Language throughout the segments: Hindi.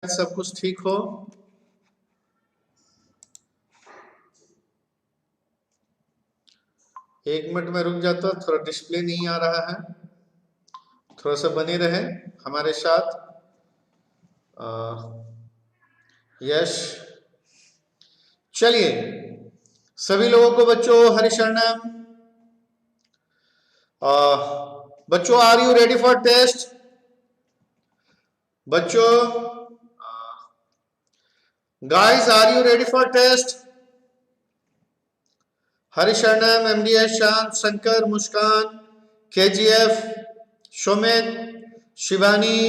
सब कुछ ठीक हो। एक मिनट में रुक जाता, थोड़ा डिस्प्ले नहीं आ रहा है, थोड़ा सा बने रहे हमारे साथ। यश, चलिए सभी लोगों को बच्चों हरि शरणम। बच्चों are you ready for test? बच्चों guys are you ready for test? Hari शरणम, एमडीएस, शांत, शंकर, मुस्कान, केजीएफ, सुमित, शिवानी,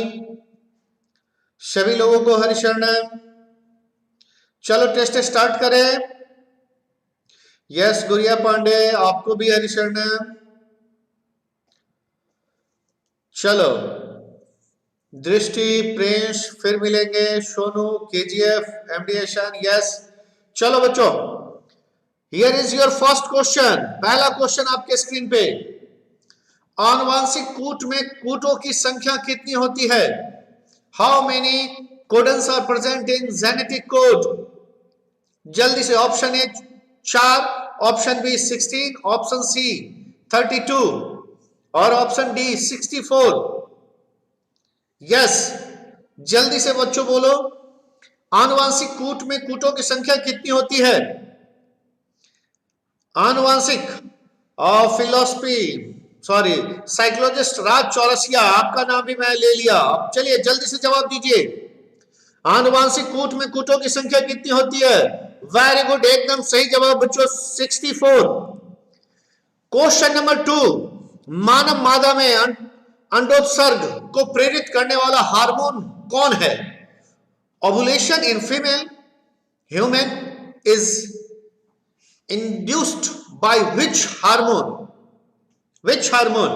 सभी लोगों को हरि शरणम। चलो टेस्ट स्टार्ट करें। यस गुड़िया पांडे, आपको भी हरि शरणम। चलो दृष्टि, प्रिंस, फिर मिलेंगे, सोनू, केजीएफ, एमडीएस, यस। चलो बच्चों, here is your first question. पहला क्वेश्चन आपके स्क्रीन पे, आनुवांशिक कूट में कूटों की संख्या कितनी होती है? How many codons are present in genetic code? जल्दी से, option A 4, option B 16, option C 32 और ऑप्शन डी 64। यस, जल्दी से बच्चों बोलो, आनुवांशिक कूट में कूटों की संख्या कितनी होती है? आनुवांशिक और फिलोसफी सॉरी साइकोलॉजिस्ट राज चौरसिया, आपका नाम भी मैं ले लिया। चलिए जल्दी से जवाब दीजिए, आनुवांशिक कूट में कूटों की संख्या कितनी होती है? वेरी गुड, एकदम सही जवाब बच्चों, 64। क्वेश्चन नंबर 2, मानव मादा में अंडोत्सर्ग को प्रेरित करने वाला हार्मोन कौन है? Ovulation in female human is induced by which hormone? Which hormone?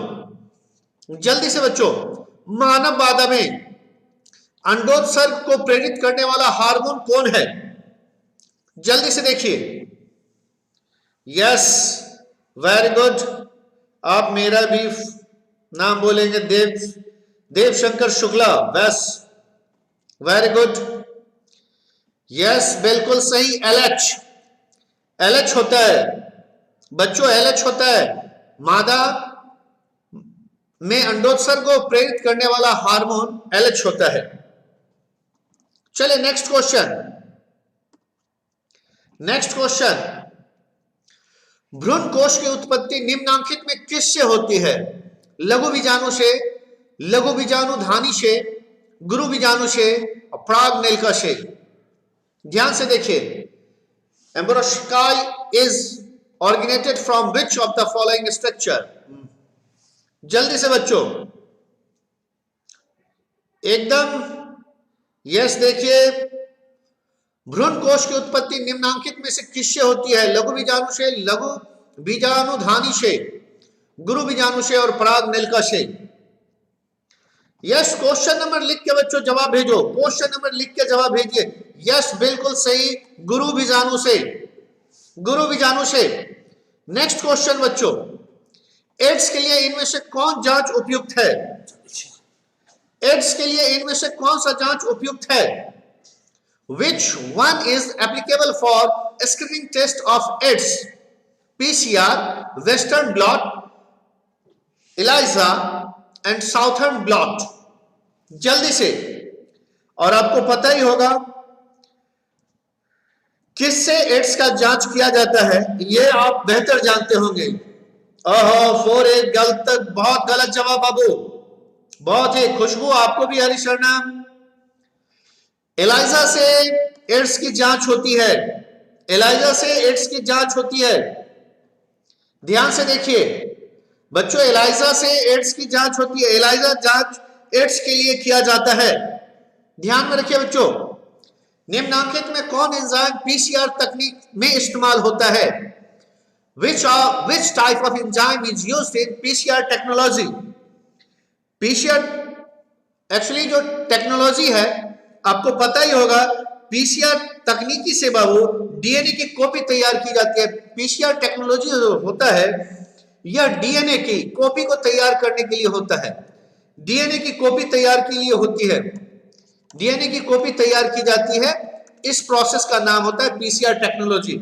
जल्दी से बच्चों, मानव मादा में अंडोत्सर्ग को प्रेरित करने वाला हार्मोन कौन है? जल्दी से देखिए। यस, वेरी गुड, आप मेरा भी नाम बोलेंगे, देव शंकर शुक्ला, बस वेरी गुड। यस, बिल्कुल सही, LH होता है बच्चों, LH होता है मादा में अंडोत्सर्ग को प्रेरित करने वाला हार्मोन LH होता है। चलिए नेक्स्ट क्वेश्चन, भ्रूण कोश की उत्पत्ति निम्नांकित में किससे होती है? लघु बीजाणु से, लघु बीजाणु धानी से, गुरु बीजाणु से और प्राग नलिका से। ध्यान से देखिए, embryo sac is originated from which of the following structure? जल्दी से बच्चों, एकदम यस, देखिए भ्रूण कोश की उत्पत्ति निम्नांकित में से किससे होती है? लघु बीजाणु से, लघु बीजाणु धानी से, गुरु बीजाणु से और पराग नलिका से। यस, क्वेश्चन नंबर लिख के बच्चों जवाब भेजो, क्वेश्चन नंबर लिख के जवाब भेजिए। यस, बिल्कुल सही, गुरु बीजाणु से, गुरु बीजाणु से। नेक्स्ट क्वेश्चन बच्चों, एड्स के लिए इनमें से कौन जांच उपयुक्त है? एड्स के लिए इनमें से कौन सा जांच उपयुक्त है? Which one is applicable for screening test of AIDS? PCR, western blot, ELISA and southern blot. जल्दी से, और आपको पता ही होगा किससे एड्स का जांच किया जाता है, ये आप बेहतर जानते होंगे। ओहो, 4 गलत, बहुत गलत जवाब बाबू, बहुत ही। खुशबू, आपको भी हरि शरणम। ELISA से एड्स की जांच होती है, ELISA से एड्स की जांच होती है। ध्यान से देखिए बच्चों, ELISA से एड्स की जांच होती है, ELISA जांच एड्स के लिए किया जाता है। ध्यान में रखिए बच्चों, निम्नांकित में कौन एंजाइम PCR तकनीक में इस्तेमाल होता है? Which type of enzyme is used in PCR technology? PCR actually जो टेक्नोलॉजी है, आपको पता ही होगा, PCR तकनीकी से बाबू DNA की कॉपी तैयार की जाती है। PCR टेक्नोलॉजी जो होता है, यह DNA की कॉपी को तैयार करने के लिए होता है, DNA की कॉपी तैयार के लिए होती है। डीएनए की कॉपी तैयार की जाती है, इस प्रोसेस का नाम होता है पीसीआर टेक्नोलॉजी।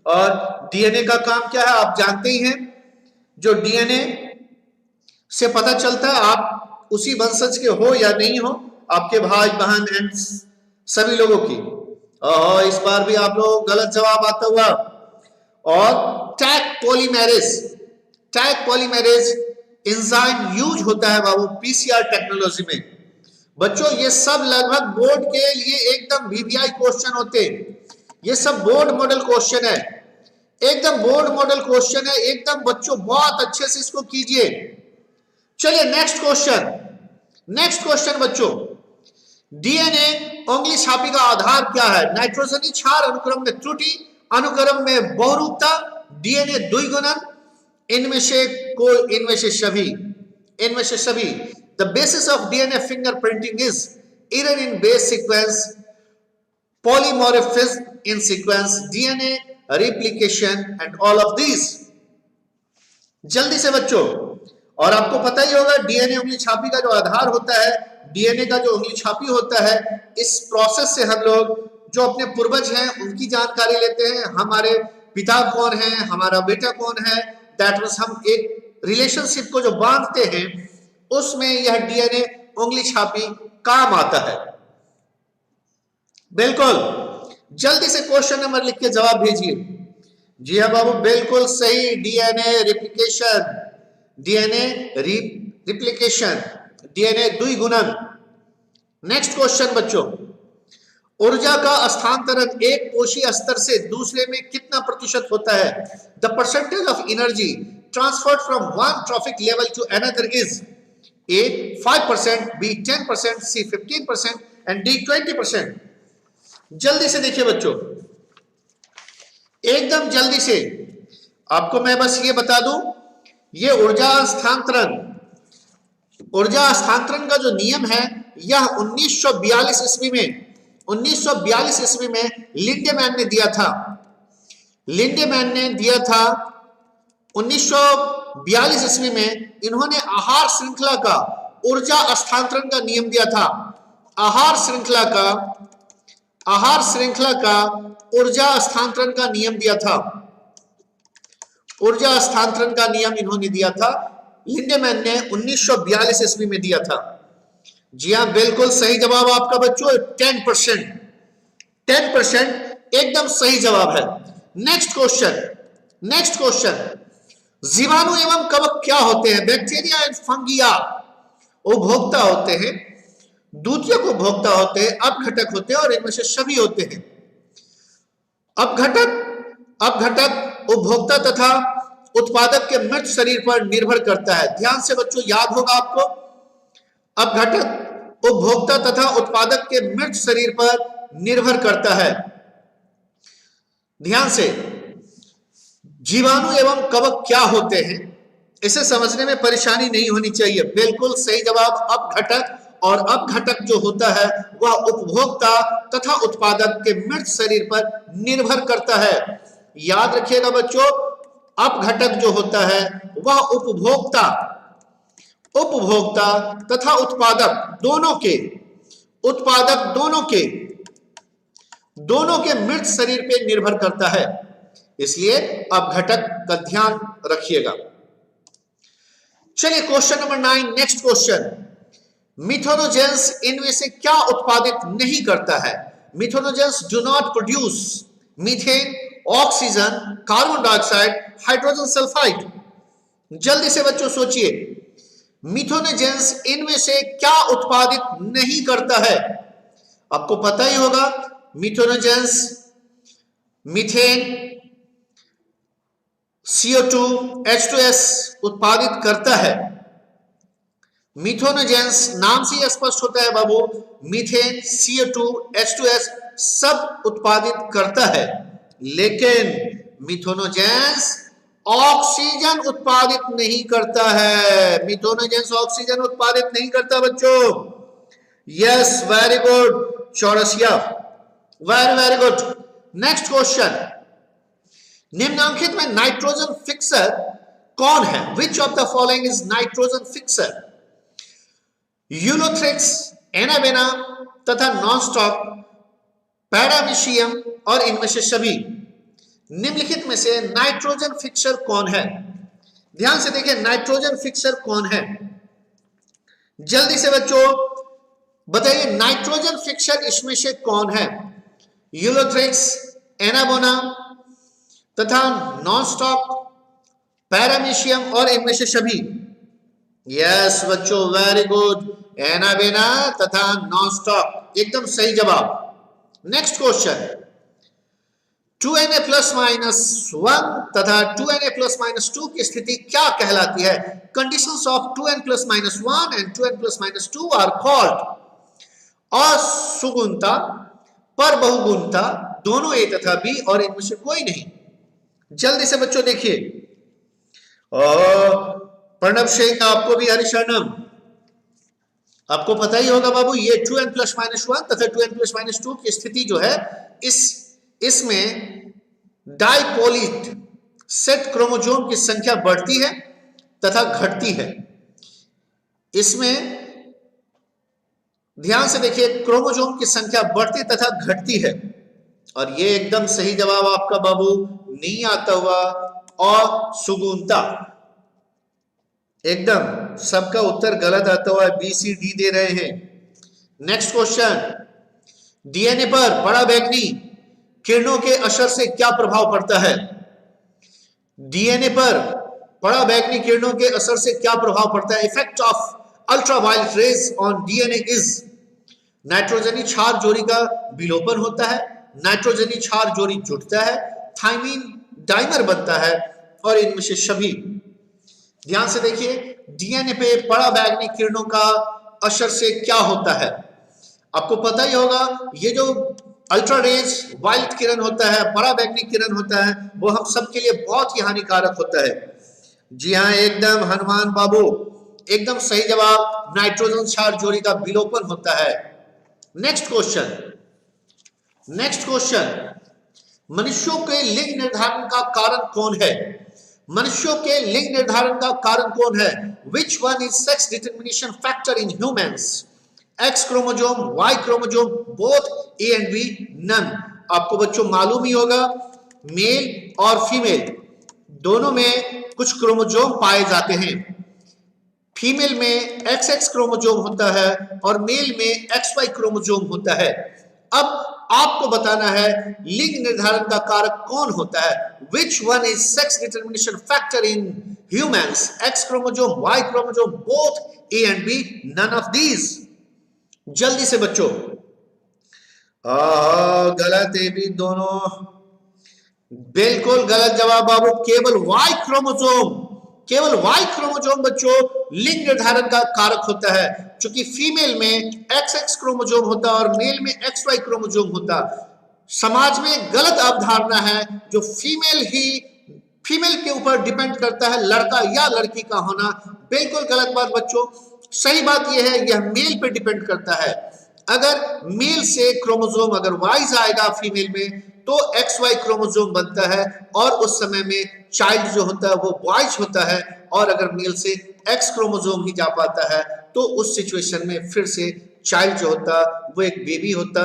और डीएनए का काम क्या है आप जानते ही हैं, जो डीएनए से पता चलता है आप उसी वंशज के हो या नहीं हो, आपके भाई बहन एंड सभी लोगों की। और इस बार भी आप लोग गलत जवाब आता हुआ। और टैग पॉलीमेरेज एंजाइम यूज होता है बाबू पीसीआर टेक्नोलॉजी में। बच्चों ये सब लगभग बोर्ड के लिए एकदम वीवीआई क्वेश्चन होते हैं, ये सब बोर्ड मॉडल क्वेश्चन है, एकदम बोर्ड मॉडल क्वेश्चन है, एकदम बच्चों बहुत अच्छे से इसको कीजिए। चलिए नेक्स्ट क्वेश्चन बच्चों, डीएनए उंगली छापी का आधार क्या है? नाइट्रोजनी क्षार, अनुक्रम में त्रुटि, अनुक्रम में बहुरूपता, डीएनए द्विगुणन, इनमें से सभी। The basis of DNA fingerprinting is error in base sequence, polymorphism in sequence, DNA replication and all of these। जल्दी से बच्चों, और आपको पता ही होगा डीएनए उंगली छापी का जो आधार होता है, डीएनए का जो उंगली छापी होता है, इस प्रोसेस से हम लोग जो अपने पूर्वज हैं उनकी जानकारी लेते हैं, हमारे पिता कौन है, हमारा बेटा कौन है, दैट मींस हम एक रिलेशनशिप को जो बांधते हैं उसमें यह डीएनए उंगली छापी काम आता है। बिल्कुल, जल्दी से क्वेश्चन नंबर लिख के जवाब भेजिए। जी हाँ बाबू, बिल्कुल सही, डीएनए रिप्लिकेशन, डीएनए द्विगुणन। नेक्स्ट क्वेश्चन बच्चों, ऊर्जा का स्थानांतरण एक कोशीय स्तर से दूसरे में कितना प्रतिशत होता है? The percentage of energy transferred from one trophic level to another is A 5%, B 10%, C 15% and D 20%। जल्दी से देखिए बच्चों, एकदम जल्दी से आपको मैं बस ये बता दूं, ये ऊर्जा स्थानांतरण का जो नियम है यह 1942 ईस्वी में लिंडेमैन ने दिया था। 1942 ईस्वी में इन्होंने आहार श्रृंखला का ऊर्जा स्थानांतरण का नियम दिया था। आहार श्रृंखला का ऊर्जा स्थानांतरण का नियम दिया था। ऊर्जा स्थानांतरण का नियम इन्होंने दिया था, लिंडेमैन ने 1942 ईस्वी में दिया था। जी हाँ, बिल्कुल सही जवाब आपका बच्चों, 10% एकदम सही जवाब है। नेक्स्ट क्वेश्चन, जीवाणु एवं कवक क्या होते हैं? बैक्टीरिया एंड फंगिया उपभोक्ता होते हैं, द्वितीयक उपभोक्ता होते हैं, अपघटक होते हैं और इनमें से सभी होते हैं। अपघटक उपभोक्ता तथा उत्पादक के मृत शरीर पर निर्भर करता है। ध्यान से बच्चों याद होगा आपको, अपघटक उपभोक्ता तथा उत्पादक के मृत शरीर पर निर्भर करता है। ध्यान से, जीवाणु एवं कवक क्या होते हैं, इसे समझने में परेशानी नहीं होनी चाहिए। बिल्कुल सही जवाब अपघटक, और अपघटक जो होता है वह उपभोक्ता तथा उत्पादक के मृत शरीर पर निर्भर करता है। याद रखिएगा बच्चों, अपघटक जो होता है वह उपभोक्ता तथा उत्पादक दोनों के मृत शरीर पर निर्भर करता है, इसलिए अपघटक का ध्यान रखिएगा। चलिए question number 9, next question, methanogens इनमें से क्या उत्पादित नहीं करता है? Methanogens do not produce methane, oxygen, carbon dioxide, hydrogen sulphide. जल्दी से बच्चों सोचिए, मिथेनोजेंस इनमें से क्या उत्पादित नहीं करता है? आपको पता ही होगा, मिथेनोजेंस मीथेन, CO2, H2S उत्पादित करता है। मिथेनोजेंस नाम से ही स्पष्ट होता है बाबू, मीथेन, CO2, H2S सब उत्पादित करता है, लेकिन मिथेनोजेंस ऑक्सीजन उत्पादित नहीं करता है। मिथेनोजेंस ऑक्सीजन उत्पादित नहीं करता बच्चों। Yes, very good Chaurasia, very good. Next question, निम्नलिखित में नाइट्रोजन फिक्सर कौन है? Which of the following is nitrogen fixer? Ulothrix, anabaena, तथा नॉनस्टॉप पैरामीशियम और इनमें से सभी निम्नलिखित में से नाइट्रोजन फिक्सर कौन है? ध्यान से देखिए, नाइट्रोजन फिक्सर कौन है? जल्दी से बच्चों बताइए, नाइट्रोजन फिक्सर इसमें से कौन है? यूलोथ्रिक्स, एनाबोना तथा नॉनस्टॉप पैरामीशियम और इनमें से सभी। यस बच्चों, वेरी गुड, एनाबेना तथा नॉनस्टॉप, एकदम सही जवाब। नेक्स्ट क्वेश्चन, 2Na+-1 तथा 2Na+-2 की स्थिति क्या कहलाती है? Conditions of 2n+-1 and 2n+-2 are called असुगुणता, पर बहुगुणता, दोनों ए तथा बी और इनमें से कोई नहीं। जल्दी से बच्चों देखिए, प्रणव सिंह, आपको भी हरिशरणम, आपको पता ही होगा बाबू, ये 2n+-1 तथा 2n+-2 की स्थिति जो है, इसमें डाइपोलिट सेट क्रोमोसोम की संख्या बढ़ती है तथा घटती है। इसमें ध्यान से देखिए, क्रोमोसोम की संख्या बढ़ती तथा घटती है, और ये एकदम सही जवाब आपका बाबू नहीं आता हुआ, और सुगुणता। एकदम सबका उत्तर गलत आता हुआ, बी सी डी दे रहे हैं। नेक्स्ट क्वेश्चन, डीएनए पर पराबैंगनी किरणों के असर से क्या प्रभाव पड़ता है? डीएनए पर पराबैंगनी किरणों के असर से क्या प्रभाव पड़ता है? Effect of ultraviolet rays on DNA is, नाइट्रोजनी क्षार जोड़ी का विलोपन होता है, नाइट्रोजनी क्षार जोड़ी जुड़ता है, थाइमीन डाइमर बनता है, और इनमें से सभी। ध्यान से देखिए, डीएनए पे पराबैंगनी किरणों का असर से क्या होता है? आपको पता ही होगा, ये जो अल्ट्रा रेज वायलेट किरण होता है, पराबैंगनी किरण होता है, वो हम सबके लिए बहुत ही हानिकारक होता है। जी हाँ, एकदम हनुमान बाबू, एकदम सही जवाब, नाइट्रोजन क्षार जोड़ी का विलोपन होता है। नेक्स्ट क्वेश्चन, मनुष्यों के लिंग निर्धारण का कारण कौन है? मनुष्यों के लिंग निर्धारण का कारण कौन है? Which one is sex determination factor in humans? X chromosome, Y chromosome, both A and B, none. आपको बच्चों मालूम ही होगा, मेल और फीमेल दोनों में कुछ क्रोमोसोम पाए जाते हैं। फीमेल में XX क्रोमोसोम होता है और मेल में XY क्रोमोसोम होता है। अब आपको बताना है लिंग निर्धारण का कारक कौन होता है? Which one is sex determination factor in humans? X chromosome, Y chromosome, both A and B, none of these. जल्दी से बच्चों, गलत है भी दोनों, बिल्कुल गलत जवाब बाबू, केवल वाई क्रोमोसोम, केवल वाई क्रोमोसोम बच्चों लिंग निर्धारण का कारक होता है, क्योंकि फीमेल में XX क्रोमोसोम होता है और मेल में XY क्रोमोसोम होता। समाज में गलत अवधारणा है जो फीमेल के ऊपर डिपेंड करता है लड़का या लड़की का होना, बिल्कुल गलत बात बच्चों। सही बात यह है, यह मेल पे डिपेंड करता है। अगर मेल से क्रोमोसोम अगर वाइज आएगा फीमेल में तो XY क्रोमोसोम बनता है और उस समय में चाइल्ड जो होता है वो बॉयज होता है, और अगर मेल से X क्रोमोसोम ही जा पाता है तो उस सिचुएशन में फिर से चाइल्ड जो होता वो एक बेबी होता,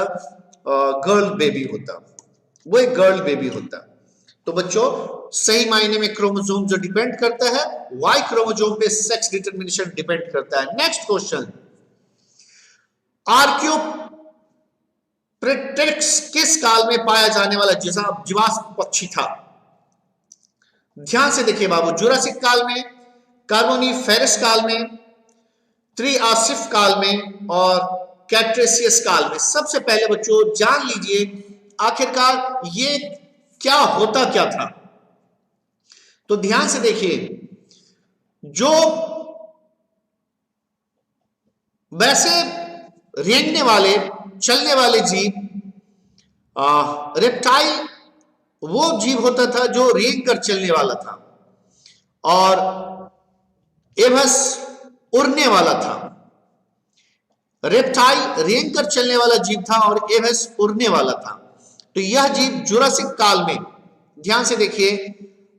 गर्ल बेबी होता, वो एक गर्ल बेबी होता। तो बच्चों सही मायने में क्रोमोसोम जो डिपेंड करता है, वाई क्रोमोसोम पे सेक्स डिटरमिनेशन डिपेंड करता है। नेक्स्ट क्वेश्चन, आर्कियोप्टेरिक्स किस काल में पाया जाने वाला जीवाश्म पक्षी था? ध्यान से देखिए बाबू, जुरासिक काल में, कार्बोनिफेरस काल में, त्रिआसिफ काल में और कैट्रेसियस काल में। सबसे पहले बच्चों जान लीजिए आखिरकार ये क्या होता क्या था। तो ध्यान से देखिए, जो वैसे रेंगने वाले चलने वाले जीव, रेप्टाइल वो जीव होता था जो रेंग कर चलने वाला था, और एवस उड़ने वाला था। रेप्टाइल रेंग कर चलने वाला जीव था और एवस उड़ने वाला था। तो यह जीव जुरासिक काल में, ध्यान से देखिए,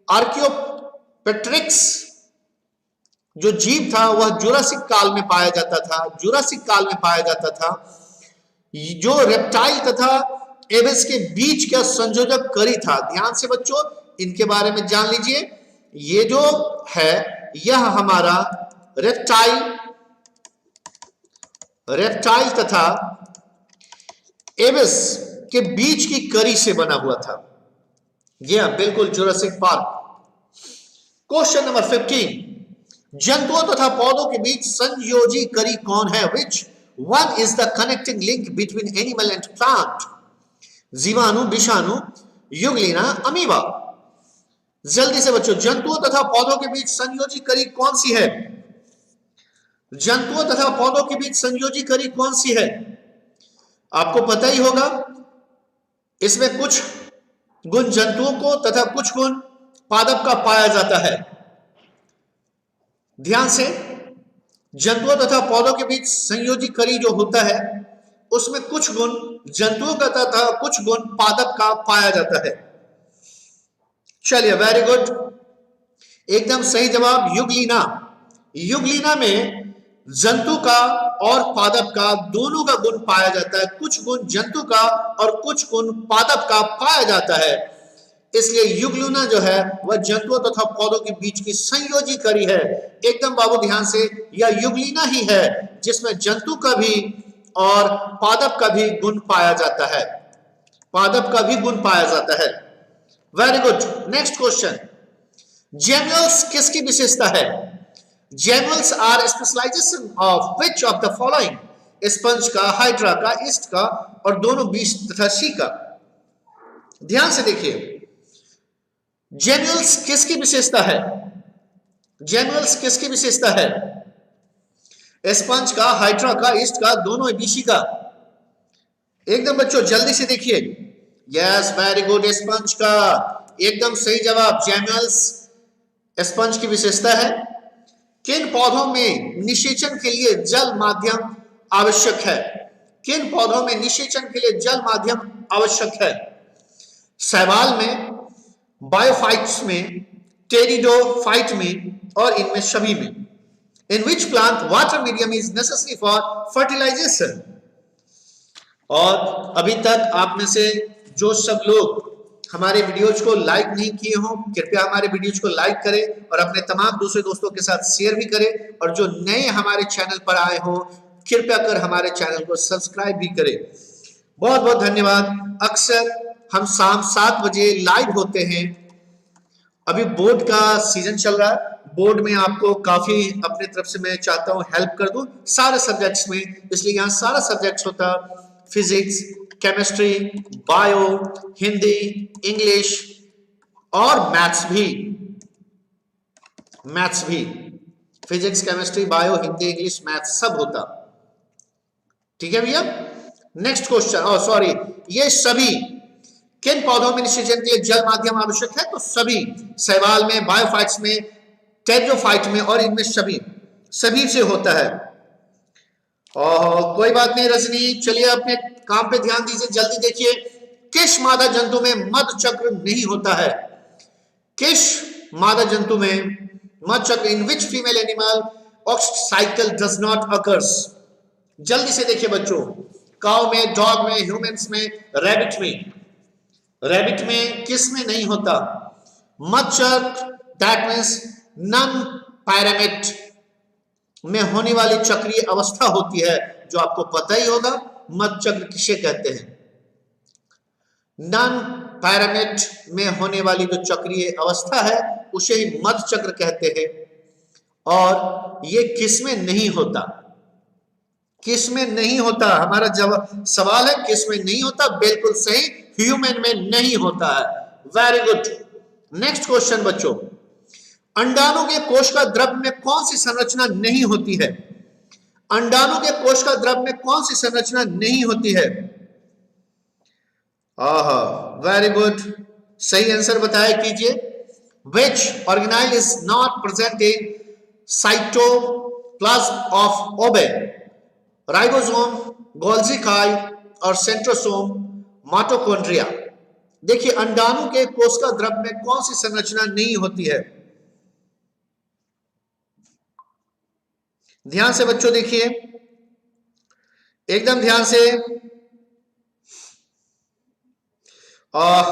आर्कियोप्टेरिक्स जो जीव था वह जुरासिक काल में पाया जाता था, जुरासिक काल में पाया जाता था। जो रेप्टाइल तथा एबेस के बीच का संयोजक करी था। ध्यान से बच्चों इनके बारे में जान लीजिए। ये जो है यह हमारा रेप्टाइल तथा एबेस के बीच की करी से बना हुआ था। यह बिल्कुल जुरासिक पार्क। क्वेश्चन नंबर 15, जंतुओं तथा पौधों के बीच संयोजी करी कौन है? Which one is the connecting link between animal and plant? जीवाणु, विषाणु, युगलिना, अमीबा। जल्दी से बच्चों, जंतुओं तथा पौधों के बीच संयोजी करी कौन सी है? जंतुओं तथा पौधों के बीच संयोजी करी कौन सी है? आपको पता ही होगा। इसमें कुछ गुण जंतुओं को तथा कुछ गुण पादप का पाया जाता है। ध्यान से, जंतुओं तथा पौधों के बीच संयोजी करी जो होता है उसमें कुछ गुण जंतुओं का तथा कुछ गुण पादप का पाया जाता है। चलिए, वेरी गुड, एकदम सही जवाब युगलिना। युगलिना में जंतु का और पादप का दोनों का गुण पाया जाता है। कुछ गुण जंतु का और कुछ गुण पादप का पाया जाता है। इसलिए युगलिना जो है वह जंतुओं तथा पौधों के बीच की संयोजी करी है। एकदम बाबू ध्यान से, यह युगलिना ही है जिसमें जंतु का भी और पादप का भी गुण पाया जाता है। पादप का भी गुण पाया जाता है। Very good, next question, gemmules किसकी विशेषता है? Gemmules are specialization of which of the following? Sponge का, हाइड्रा का, ईस्ट का और दोनों बीस तथा सी का। ध्यान से देखिए, जेम्यूल्स किसकी विशेषता है? जेम्यूल्स किसकी विशेषता है? स्पंज का, हाइड्रा का, ईस्ट का, दोनों बीसी का। एकदम बच्चों जल्दी से देखिए। यस, वेरी गुड, स्पंज का। एकदम सही जवाब, जेम्यूल्स स्पंज की विशेषता है। किन पौधों में निषेचन के लिए जल माध्यम आवश्यक है? किन पौधों में निषेचन के लिए जल माध्यम आवश्यक है? शैवाल में, बायोफाइट्स में, टेरिडोफाइट में और इनमें सभी में। In which plant water medium is necessary for fertilization? और अभी तक आप में से जो सब लोग हमारे वीडियोज को लाइक नहीं किए हों, कृपया हमारे वीडियोज को लाइक करें और अपने तमाम दूसरे दोस्तों के साथ शेयर भी करें। और जो नए हमारे चैनल पर आए हों, कृपया कर हमारे चैनल को सब्सक्राइब भी करें। बहुत बहुत धन्यवाद। अक्सर हम शाम 7 बजे लाइव होते हैं। अभी बोर्ड का सीजन चल रहा है। बोर्ड में आपको काफी अपने तरफ से मैं चाहता हूं हेल्प कर दूं सारे सब्जेक्ट्स में। इसलिए यहाँ सारा सब्जेक्ट्स होता, physics, chemistry, bio, Hindi, English और मैथ्स भी। Physics, chemistry, bio, Hindi, English, maths सब होता। ठीक है भैया। नेक्स्ट क्वेश्चन, सॉरी, ये सभी किन पौधों में निषेचन के लिए जल माध्यम आवश्यक है? तो सभी, शैवाल में, बायोफाइट्स में, टेरिडोफाइट में और इनमें सभी से होता है। कोई बात नहीं रजनी, चलिए अपने काम पे ध्यान दीजिए। जल्दी देखिए, किस मादा जंतु में मध चक्र नहीं होता है? किस मादा जंतु में मध चक्र, इन विच फीमेल एनिमल ऑक्स साइकिल डज नॉट अकर्स? जल्दी से देखिए बच्चों, काउ में, डॉग में, ह्यूमंस में, रैबिट में। रैबिट में किस में नहीं होता? मध चक्र, दैट मीन्स नन पैरामिड में होने वाली चक्रीय अवस्था होती है, जो आपको पता ही होगा। मध चक्र किसे कहते हैं? नन पैरामिड में होने वाली जो चक्रीय अवस्था है उसे ही मध चक्र कहते हैं। और ये किस में नहीं होता? किस में नहीं होता? हमारा जवाब सवाल है किस में नहीं होता। बिल्कुल सही, ह्यूमन में नहीं होता है। Very good. नेक्स्ट क्वेश्चन बच्चों, अंडाणु के कोश का द्रव में कौन सी संरचना नहीं होती है? अंडाणु के कोश का द्रव में कौन सी संरचना नहीं होती है? वेरी गुड, सही आंसर बताया कीजिए। Which organelle is not present in cytoplasm of ओबे? राइबोसोम, गोल्जी काई और सेंट्रोसोम, माइटोकॉन्ड्रिया। देखिए, अंडाणु के कोश का द्रव में कौन सी संरचना नहीं होती है? ध्यान से बच्चों देखिए, एकदम ध्यान से। और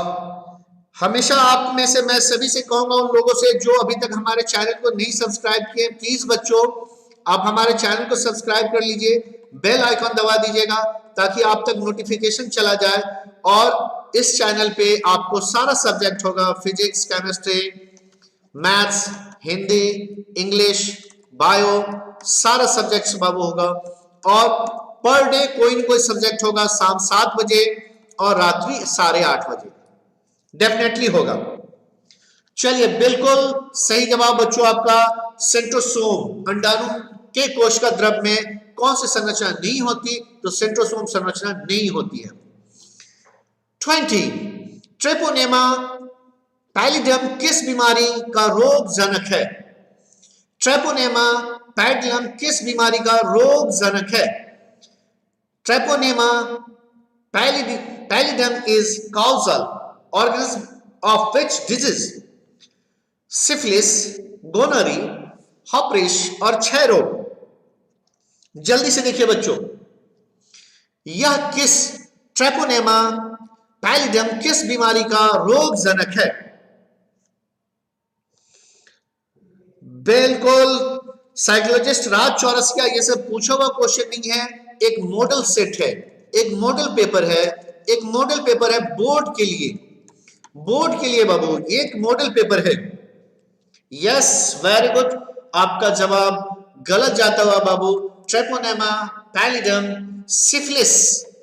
हमेशा आप में से मैं सभी से कहूंगा, उन लोगों से जो अभी तक हमारे चैनल को नहीं सब्सक्राइब किए, प्लीज बच्चों आप हमारे चैनल को सब्सक्राइब कर लीजिए, बेल आइकॉन दबा दीजिएगा ताकि आप तक नोटिफिकेशन चला जाए। और इस चैनल पे आपको सारा सब्जेक्ट होगा, physics, chemistry, maths, Hindi, English, bio, सारा सब्जेक्ट्स बाबू होगा। और पर डे कोई ना कोई सब्जेक्ट होगा, शाम 7 बजे और रात्रि 8:30 बजे डेफिनेटली होगा। चलिए, बिल्कुल सही जवाब बच्चों आपका सेंट्रोसोम, अंडाणु के कोश का द्रव में कौन सी संरचना नहीं होती? तो सेंट्रोसोम संरचना नहीं होती है। 20 ट्रेपोनेमा पैलिडियम किस बीमारी का रोग जनक है? ट्रेपोनेमा पैलिडियम किस बीमारी का रोग जनक है? Treponema pallidum is causal organism of which disease? Syphilis, gonorrhoea, हॉपरिश और क्षय रोग। जल्दी से देखिए बच्चों, यह किस ट्रेपोनेमा पैलिडियम किस बीमारी का रोग जनक है? बिल्कुल साइकोलॉजिस्ट राज चौरसिया, ये सब पूछा हुआ क्वेश्चन नहीं है, एक मॉडल सेट है, एक मॉडल पेपर है, एक मॉडल पेपर है बोर्ड के लिए, बोर्ड के लिए बाबू एक मॉडल पेपर है। यस, वेरी गुड, आपका जवाब गलत जाता हुआ बाबू। ट्रेपोनेमा पैलिडियम सिफिलिस,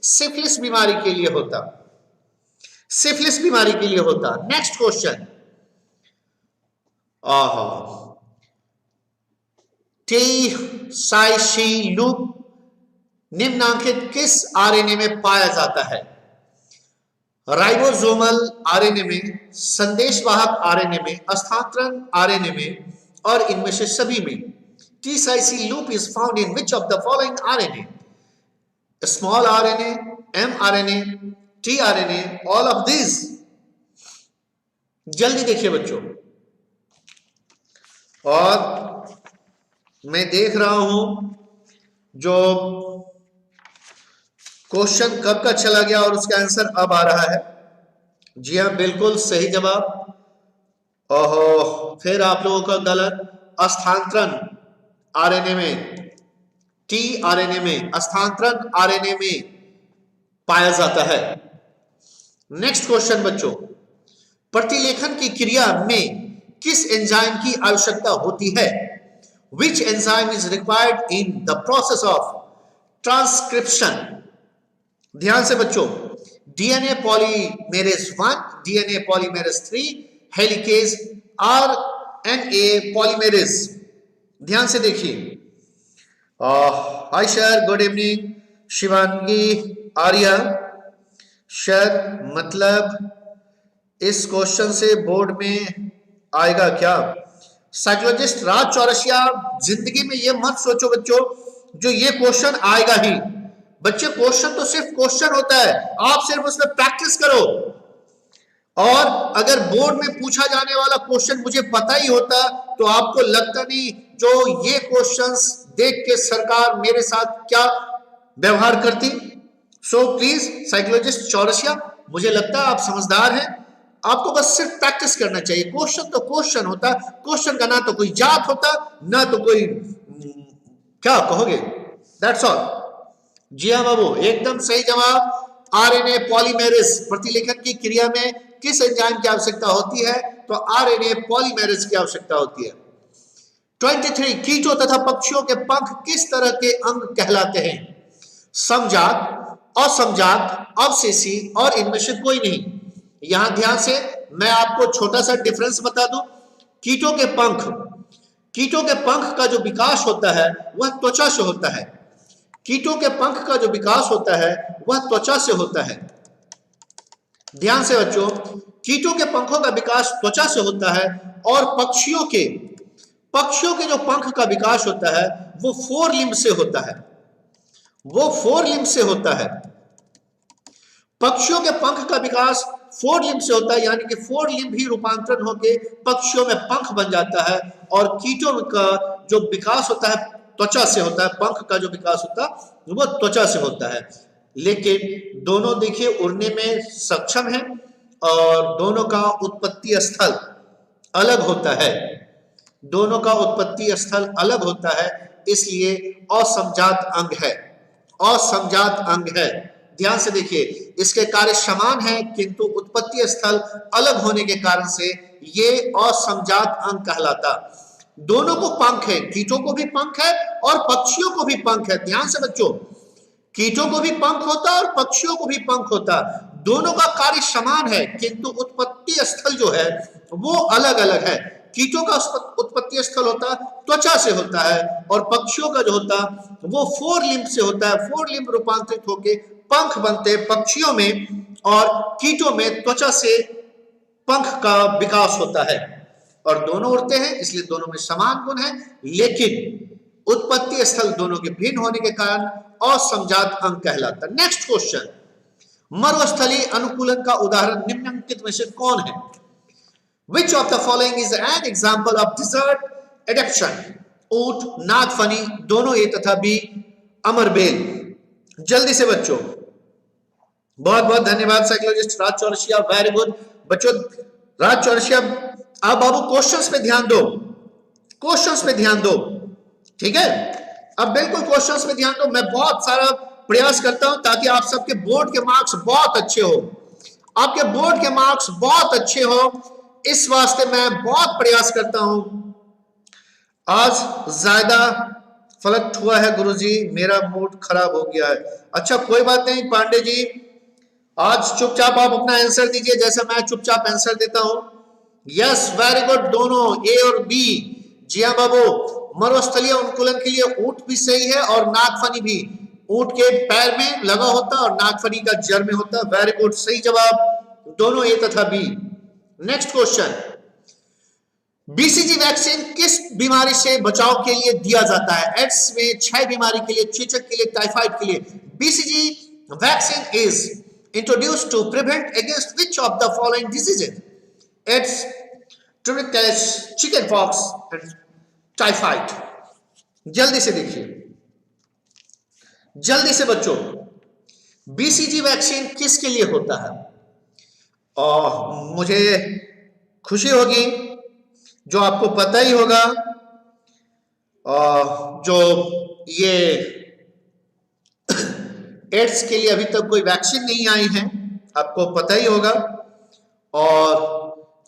सिफिलिस बीमारी के लिए होता, सिफिलिस बीमारी के लिए होता। नेक्स्ट क्वेश्चन, टी साइशिलूप निम्नांकित किस आरएनए में पाया जाता है? राइबोसोमल आरएनए में, संदेशवाहक आरएनए में, स्थानांतरण आरएनए में, और इनमें से सभी में। T psi C loop is found in which of the following RNA? Small RNA, mRNA, tRNA, all of this. जल्दी देखिए बच्चों, और मैं देख रहा हूं जो क्वेश्चन कब का चला गया और उसका आंसर अब आ रहा है। जी हाँ, बिल्कुल सही जवाब। ओहो, फिर आप लोगों का गलत। स्थानांतरण आरएनए में, टीआरएनए में, स्थानांतरण आरएनए में पाया जाता है। नेक्स्ट क्वेश्चन बच्चों, प्रतिलेखन की क्रिया में किस एंजाइम की आवश्यकता होती है? Which enzyme is required in the process of transcription? ध्यान से बच्चों, DNA polymerase 1, DNA polymerase 3, helicase, RNA polymerase. ध्यान से देखिए। Hi sir, good evening. Shivangi Arya sir, मतलब इस क्वेश्चन से बोर्ड में आएगा क्या? साइकोलॉजिस्ट राज चौरसिया, जिंदगी में ये मत सोचो बच्चों जो ये क्वेश्चन आएगा ही। बच्चे, क्वेश्चन तो सिर्फ क्वेश्चन होता है, आप सिर्फ उसमें प्रैक्टिस करो। और अगर बोर्ड में पूछा जाने वाला क्वेश्चन मुझे पता ही होता तो आपको लगता नहीं जो ये क्वेश्चंस देख के सरकार मेरे साथ क्या व्यवहार करती। सो प्लीज साइकोलॉजिस्ट चौरसिया, मुझे लगता है आप समझदार हैं, आपको बस सिर्फ प्रैक्टिस करना चाहिए। क्वेश्चन तो क्वेश्चन होता, क्वेश्चन का ना तो कोई जात होता ना तो कोई क्या कहोगे, दैट्स ऑल। जी हाँ बाबू, एकदम सही जवाब। आरएनए पॉलीमेरेज, प्रतिलेखन की क्रिया में किस एंजाइम की आवश्यकता होती है? तो आरएनए पॉलीमेरेज की आवश्यकता होती है। 23 कीटों तथा पक्षियों के पंख किस तरह के अंग कहलाते हैं? समजात, असमजात, अवशेषी और इनमें से कोई नहीं। यहां ध्यान से मैं आपको छोटा सा डिफरेंस बता दूं। कीटों के पंख, कीटों के पंख का जो विकास होता है वह त्वचा से होता है। कीटों के पंख का जो विकास होता है वह त्वचा से होता है। ध्यान से बच्चों, कीटों के पंखों का विकास त्वचा से होता है और पक्षियों के जो पंख का विकास होता है वो फोर लिम्ब से होता है, वो फोर लिम्ब से होता है। पक्षियों के पंख का विकास फोर लिम्ब से होता है, यानी कि फोर लिम्ब ही रूपांतरण होकर पक्षियों में पंख बन जाता है। और कीटों का जो विकास होता है त्वचा से होता है, पंख का जो विकास होता है वो त्वचा से होता है। लेकिन दोनों देखिए उड़ने में सक्षम है और दोनों का उत्पत्ति स्थल अलग होता है, दोनों का उत्पत्ति स्थल अलग होता है, इसलिए असमजात अंग है, असमजात अंग है। ध्यान से देखिए, इसके कार्य समान है किंतु उत्पत्ति स्थल अलग होने के कारण से ये असमजात अंग कहलाता। दोनों को पंख है, कीटों को भी पंख है और पक्षियों को भी पंख है। ध्यान से बच्चों, कीटों को भी पंख होता है और पक्षियों को भी पंख होता, दोनों का कार्य समान है किंतु उत्पत्ति स्थल जो है वो अलग अलग है। कीटों का उत्पत्ति स्थल होता त्वचा से होता है और पक्षियों का जो होता वो फोर लिम्ब से होता है। फोर लिम्ब रूपांतरित होके पंख बनते पक्षियों में, और कीटों में त्वचा से पंख का विकास होता है और दोनों उड़ते हैं, इसलिए दोनों में समान गुण है, लेकिन उत्पत्ति स्थल दोनों के भिन्न होने के कारण असमजात अंग कहलाता। नेक्स्ट क्वेश्चन, मरुस्थलीय अनुकूलन का उदाहरण निम्नलिखित में से कौन है? Which of the following is an example of desert adaptation? ऊंट, नागफनी, दोनों ए तथा बी अमरबेल। जल्दी से बच्चों, बहुत बहुत धन्यवाद साइकोलॉजिस्ट राज चौरसिया, वेरी गुड बच्चों। राज चौरसिया, आप बाबू क्वेश्चंस पे ध्यान दो, क्वेश्चंस पे ध्यान दो, ठीक है? अब बिल्कुल क्वेश्चंस पे ध्यान दो। मैं बहुत सारा प्रयास करता हूं ताकि आप सबके बोर्ड के मार्क्स बहुत अच्छे हो, आपके बोर्ड के मार्क्स बहुत अच्छे हो, इस वास्ते मैं बहुत प्रयास करता हूं। आज ज्यादा फ्लक्ट हुआ है गुरुजी, मेरा मूड खराब हो गया है। अच्छा कोई बात नहीं पांडे जी, आज चुपचाप आप अपना आंसर दीजिए जैसा मैं चुपचाप आंसर देता हूं। यस वेरी गुड, दोनों ए और बी। जी हाँ बाबू, मरुस्थलीय अनुकूलन के लिए ऊंट भी सही है और नागफनी भी। ऊंट के पैर में लगा होता और नागफनी का जड़ में होता। वेरी गुड, सही जवाब दोनों ए तथा B. Next question, BCG vaccine किस बीमारी से बचाव के लिए दिया जाता है? एड्स में, क्षय बीमारी के लिए, चेचक के लिए, टाइफाइड के लिए। BCG vaccine is introduced to prevent against which of the following diseases? AIDS, tuberculosis, chicken pox and typhoid. जल्दी से देखिए, जल्दी से बच्चों, बीसीजी वैक्सीन किसके लिए होता है? और मुझे खुशी होगी जो आपको पता ही होगा, जो ये एड्स के लिए अभी तक कोई वैक्सीन नहीं आई है, आपको पता ही होगा। और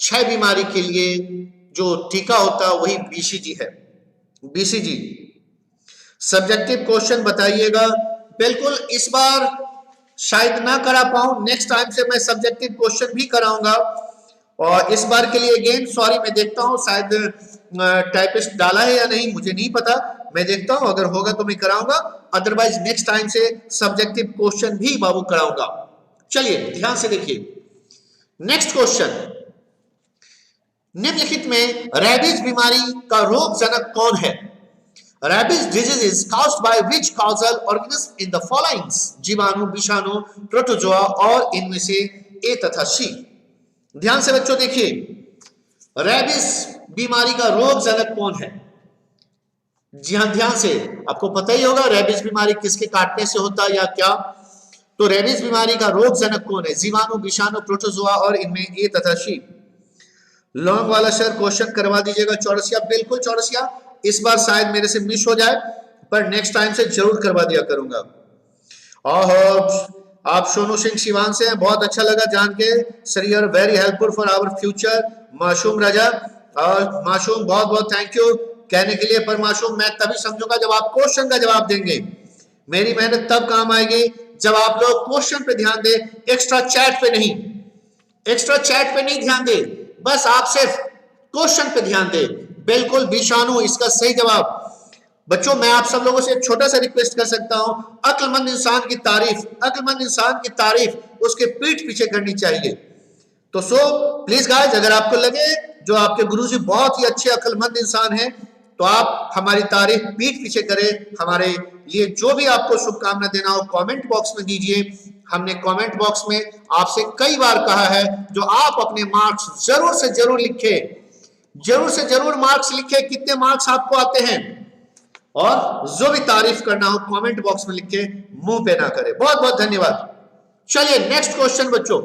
क्षय बीमारी के लिए जो टीका होता है वही बीसीजी है। बीसीजी सब्जेक्टिव क्वेश्चन बताइएगा। बिल्कुल, इस बार शायद ना करा पाऊं, नेक्स्ट टाइम से मैं सब्जेक्टिव क्वेश्चन भी कराऊंगा। और इस बार के लिए अगेन सॉरी, मैं देखता हूं शायद टाइपिस्ट डाला है या नहीं, मुझे नहीं पता, मैं देखता हूं, अगर होगा तो मैं कराऊंगा, अदरवाइज नेक्स्ट टाइम से सब्जेक्टिव क्वेश्चन भी बाबू कराऊंगा। चलिए ध्यान से देखिए, नेक्स्ट क्वेश्चन, निम्नलिखित में रैबीज बीमारी का रोग जनक कौन है? Rabies disease is caused by which causal organism in the following? जीवाणु, विषाणु, प्रोटोजोआ और इनमें से ए तथा सी। ध्यान से बच्चों देखिए, रैबिस बीमारी का रोग जनक कौन है? जी हां, ध्यान से, आपको पता ही होगा रैबिस बीमारी किसके काटने से होता है या क्या। तो रैबिस बीमारी का रोग जनक कौन है? जीवाणु, विषाणु, प्रोटोजोआ और इनमें ए तथा सी। लॉन्ग वाला सर क्वेश्चन करवा दीजिएगा चौरसिया। बिल्कुल चौरसिया, इस बार शायद मेरे से मिस हो जाए, पर नेक्स्ट टाइम से जरूर करवा दिया करूंगा। और आप सोनू सिंह सिवान से हैं, बहुत अच्छा लगा जान के। Sir you are very helpful for our future. Masoom Raja, और मासूम बहुत बहुत थैंक यू कहने के लिए। पर मासूम मैं तभी समझूंगा जब आप क्वेश्चन का जवाब देंगे। मेरी मेहनत तब काम आएगी जब आप लोग क्वेश्चन पे ध्यान दे, एक्स्ट्रा चैट पे नहीं, एक्स्ट्रा चैट पे नहीं ध्यान दे, बस आप सिर्फ क्वेश्चन पे ध्यान दे। बिल्कुल, विषाणु इसका सही जवाब। बच्चों मैं आप सब लोगों से एक छोटा सा रिक्वेस्ट कर सकता हूं, अक्लमंद इंसान की तारीफ, अक्लमंद इंसान की तारीफ उसके पीठ पीछे करनी चाहिए। तो सो प्लीज गाइस, अगर आपको लगे जो आपके गुरुजी बहुत ही अच्छे अक्लमंद इंसान हैं, तो आप हमारी तारीफ पीठ पीछे करें। हमारे लिए जो भी आपको शुभकामना देना हो कमेंट बॉक्स में दीजिए। हमने कमेंट बॉक्स में आपसे कई बार कहा है जो आप अपने मार्क्स जरूर से जरूर लिखे, जरूर से जरूर मार्क्स लिखे, कितने मार्क्स आपको आते हैं, और जो भी तारीफ करना हो कमेंट बॉक्स में लिखे, मुंह पे ना करे। बहुत बहुत धन्यवाद। चलिए नेक्स्ट क्वेश्चन बच्चों,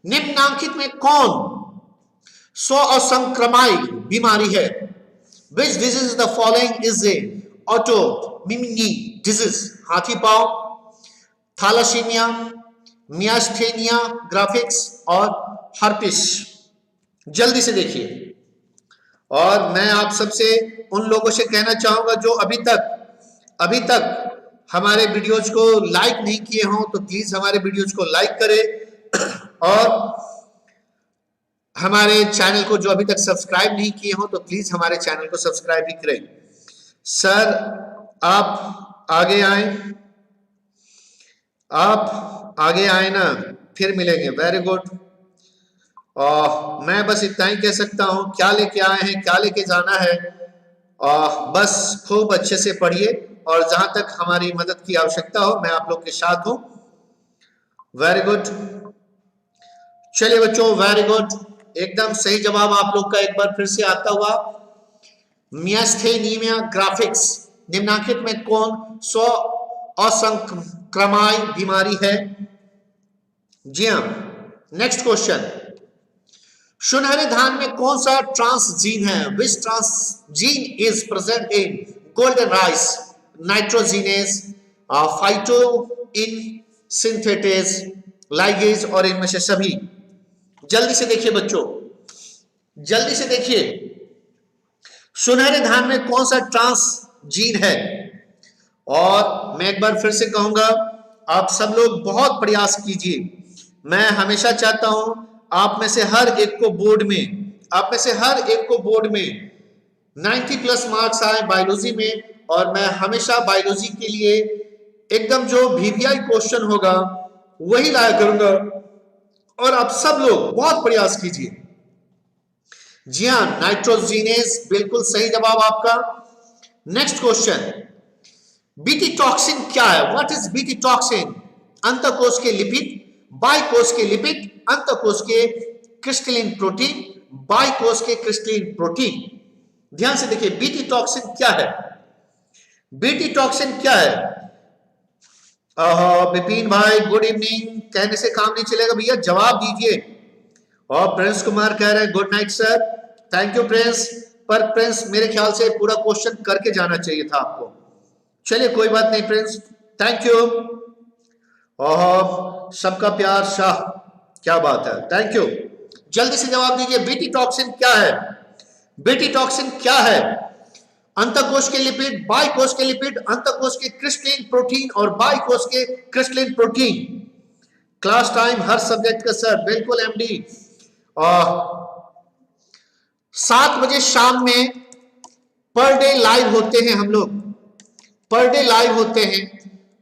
निम्नांकित में कौन सो असंक्रमण बीमारी है? Which disease the following is a autoimmune disease? हाथी पांव, थैलेसीमिया, मियास्थेनिया ग्राफिक्स और हर्पिस। जल्दी से देखिए। और मैं आप सबसे उन लोगों से कहना चाहूंगा जो अभी तक हमारे वीडियोज को लाइक नहीं किए हों तो प्लीज हमारे वीडियोज को लाइक करें और हमारे चैनल को जो अभी तक सब्सक्राइब नहीं किए हों तो प्लीज हमारे चैनल को सब्सक्राइब भी करें। सर आप आगे आए ना, फिर मिलेंगे। Very good. मैं बस इतना ही कह सकता हूं, क्या लेके आए हैं, क्या लेके जाना है, बस खूब अच्छे से पढ़िए और जहां तक हमारी मदद की आवश्यकता हो मैं आप लोग के साथ हूं। Very good. चलिए बच्चों, वेरी गुड, एकदम सही जवाब आप लोग का एक बार फिर से आता हुआ। मियास्थेनिया ग्राफिक्स निम्नांकित में कौन सो असंक्रमण बीमारी है? जी हाँ। नेक्स्ट क्वेश्चन, सुनहरे धान में कौन सा ट्रांस जीन है? Which transgene is present in golden rice? Nitrogenase, phytoene synthetase, ligase और इनमें से सभी। जल्दी से देखिए बच्चों, जल्दी से देखिए, सुनहरे धान में कौन सा ट्रांस जीन है? और मैं एक बार फिर से कहूंगा, आप सब लोग बहुत प्रयास कीजिए। मैं हमेशा चाहता हूं आप में से हर एक को बोर्ड में 90+ मार्क्स आए बायोलॉजी में, और मैं हमेशा बायोलॉजी के लिए एकदम जो VVI क्वेश्चन होगा वही लाया करूंगा, और आप सब लोग बहुत प्रयास कीजिए। जी हाँ, नाइट्रोजीनेज बिल्कुल सही जवाब आपका। नेक्स्ट क्वेश्चन, बीटी टॉक्सिन क्या है? What is BT toxin? अंतःकोश के लिपिड, बाह्यकोश के लिपिड, अंतःकोश के क्रिस्टलिन प्रोटीन, बाह्यकोश के क्रिस्टलिन प्रोटीन। ध्यान से देखिए, बीटी टॉक्सिन क्या है? बीटी टॉक्सिन क्या है? विपिन भाई गुड इवनिंग, कहने से काम नहीं चलेगा भैया, जवाब दीजिए। और प्रिंस कुमार कह रहे हैं good night sir. Thank you Prince, पर प्रिंस मेरे ख्याल से पूरा क्वेश्चन करके जाना चाहिए था आपको। चलिए कोई बात नहीं प्रिंस, थैंक यू। और सबका प्यार शाह, क्या बात है, थैंक यू। जल्दी से जवाब दीजिए, बीटी टॉक्सिन क्या है? बीटी टॉक्सिन क्या है? अंतःकोश के लिपिड, बाह्यकोश के लिपिड, अंतःकोश के क्रिस्टलिन प्रोटीन और बाह्यकोश के क्रिस्टलिन प्रोटीन। क्लास टाइम हर सब्जेक्ट का सर, बिल्कुल एमडी। 7 बजे शाम में पर डे लाइव होते हैं हम लोग, पर डे लाइव होते हैं।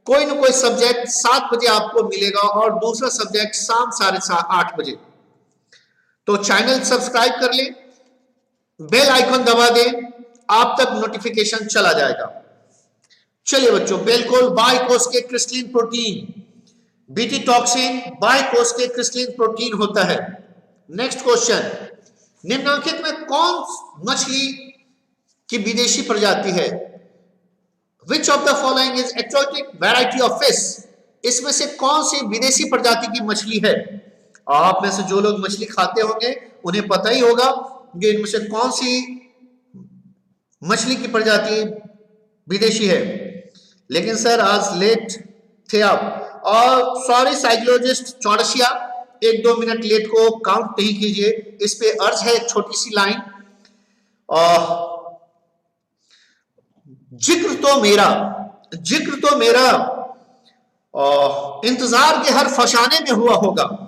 कोई ना कोई सब्जेक्ट 7 बजे आपको मिलेगा और दूसरा सब्जेक्ट शाम 8:30 बजे। तो चैनल सब्सक्राइब कर ले, बेल आइकन दबा दे, आप तक नोटिफिकेशन चला जाएगा। चलिए बच्चों, बिल्कुल बाह्यकोश के क्रिस्टलिन प्रोटीन, बीटी टॉक्सिन बाह्यकोश के क्रिस्टलिन प्रोटीन होता है। नेक्स्ट क्वेश्चन, निम्नलिखित में कौन मछली की विदेशी प्रजाति है? Which of the following is exotic variety of fish? इसमें से कौन सी विदेशी प्रजाति की मछली है? आप में से जो लोग मछली खाते होंगे उन्हें पता ही होगा कि इनमें से कौन सी मछली की प्रजाति विदेशी है। लेकिन सर आज लेट थे आप, और sorry psychologist Chaurasia, 1-2 minute late को काउंट नहीं कीजिए। इस पे अर्ज है एक छोटी सी लाइन, जिक्र तो मेरा इंतजार के हर फसाने में हुआ होगा।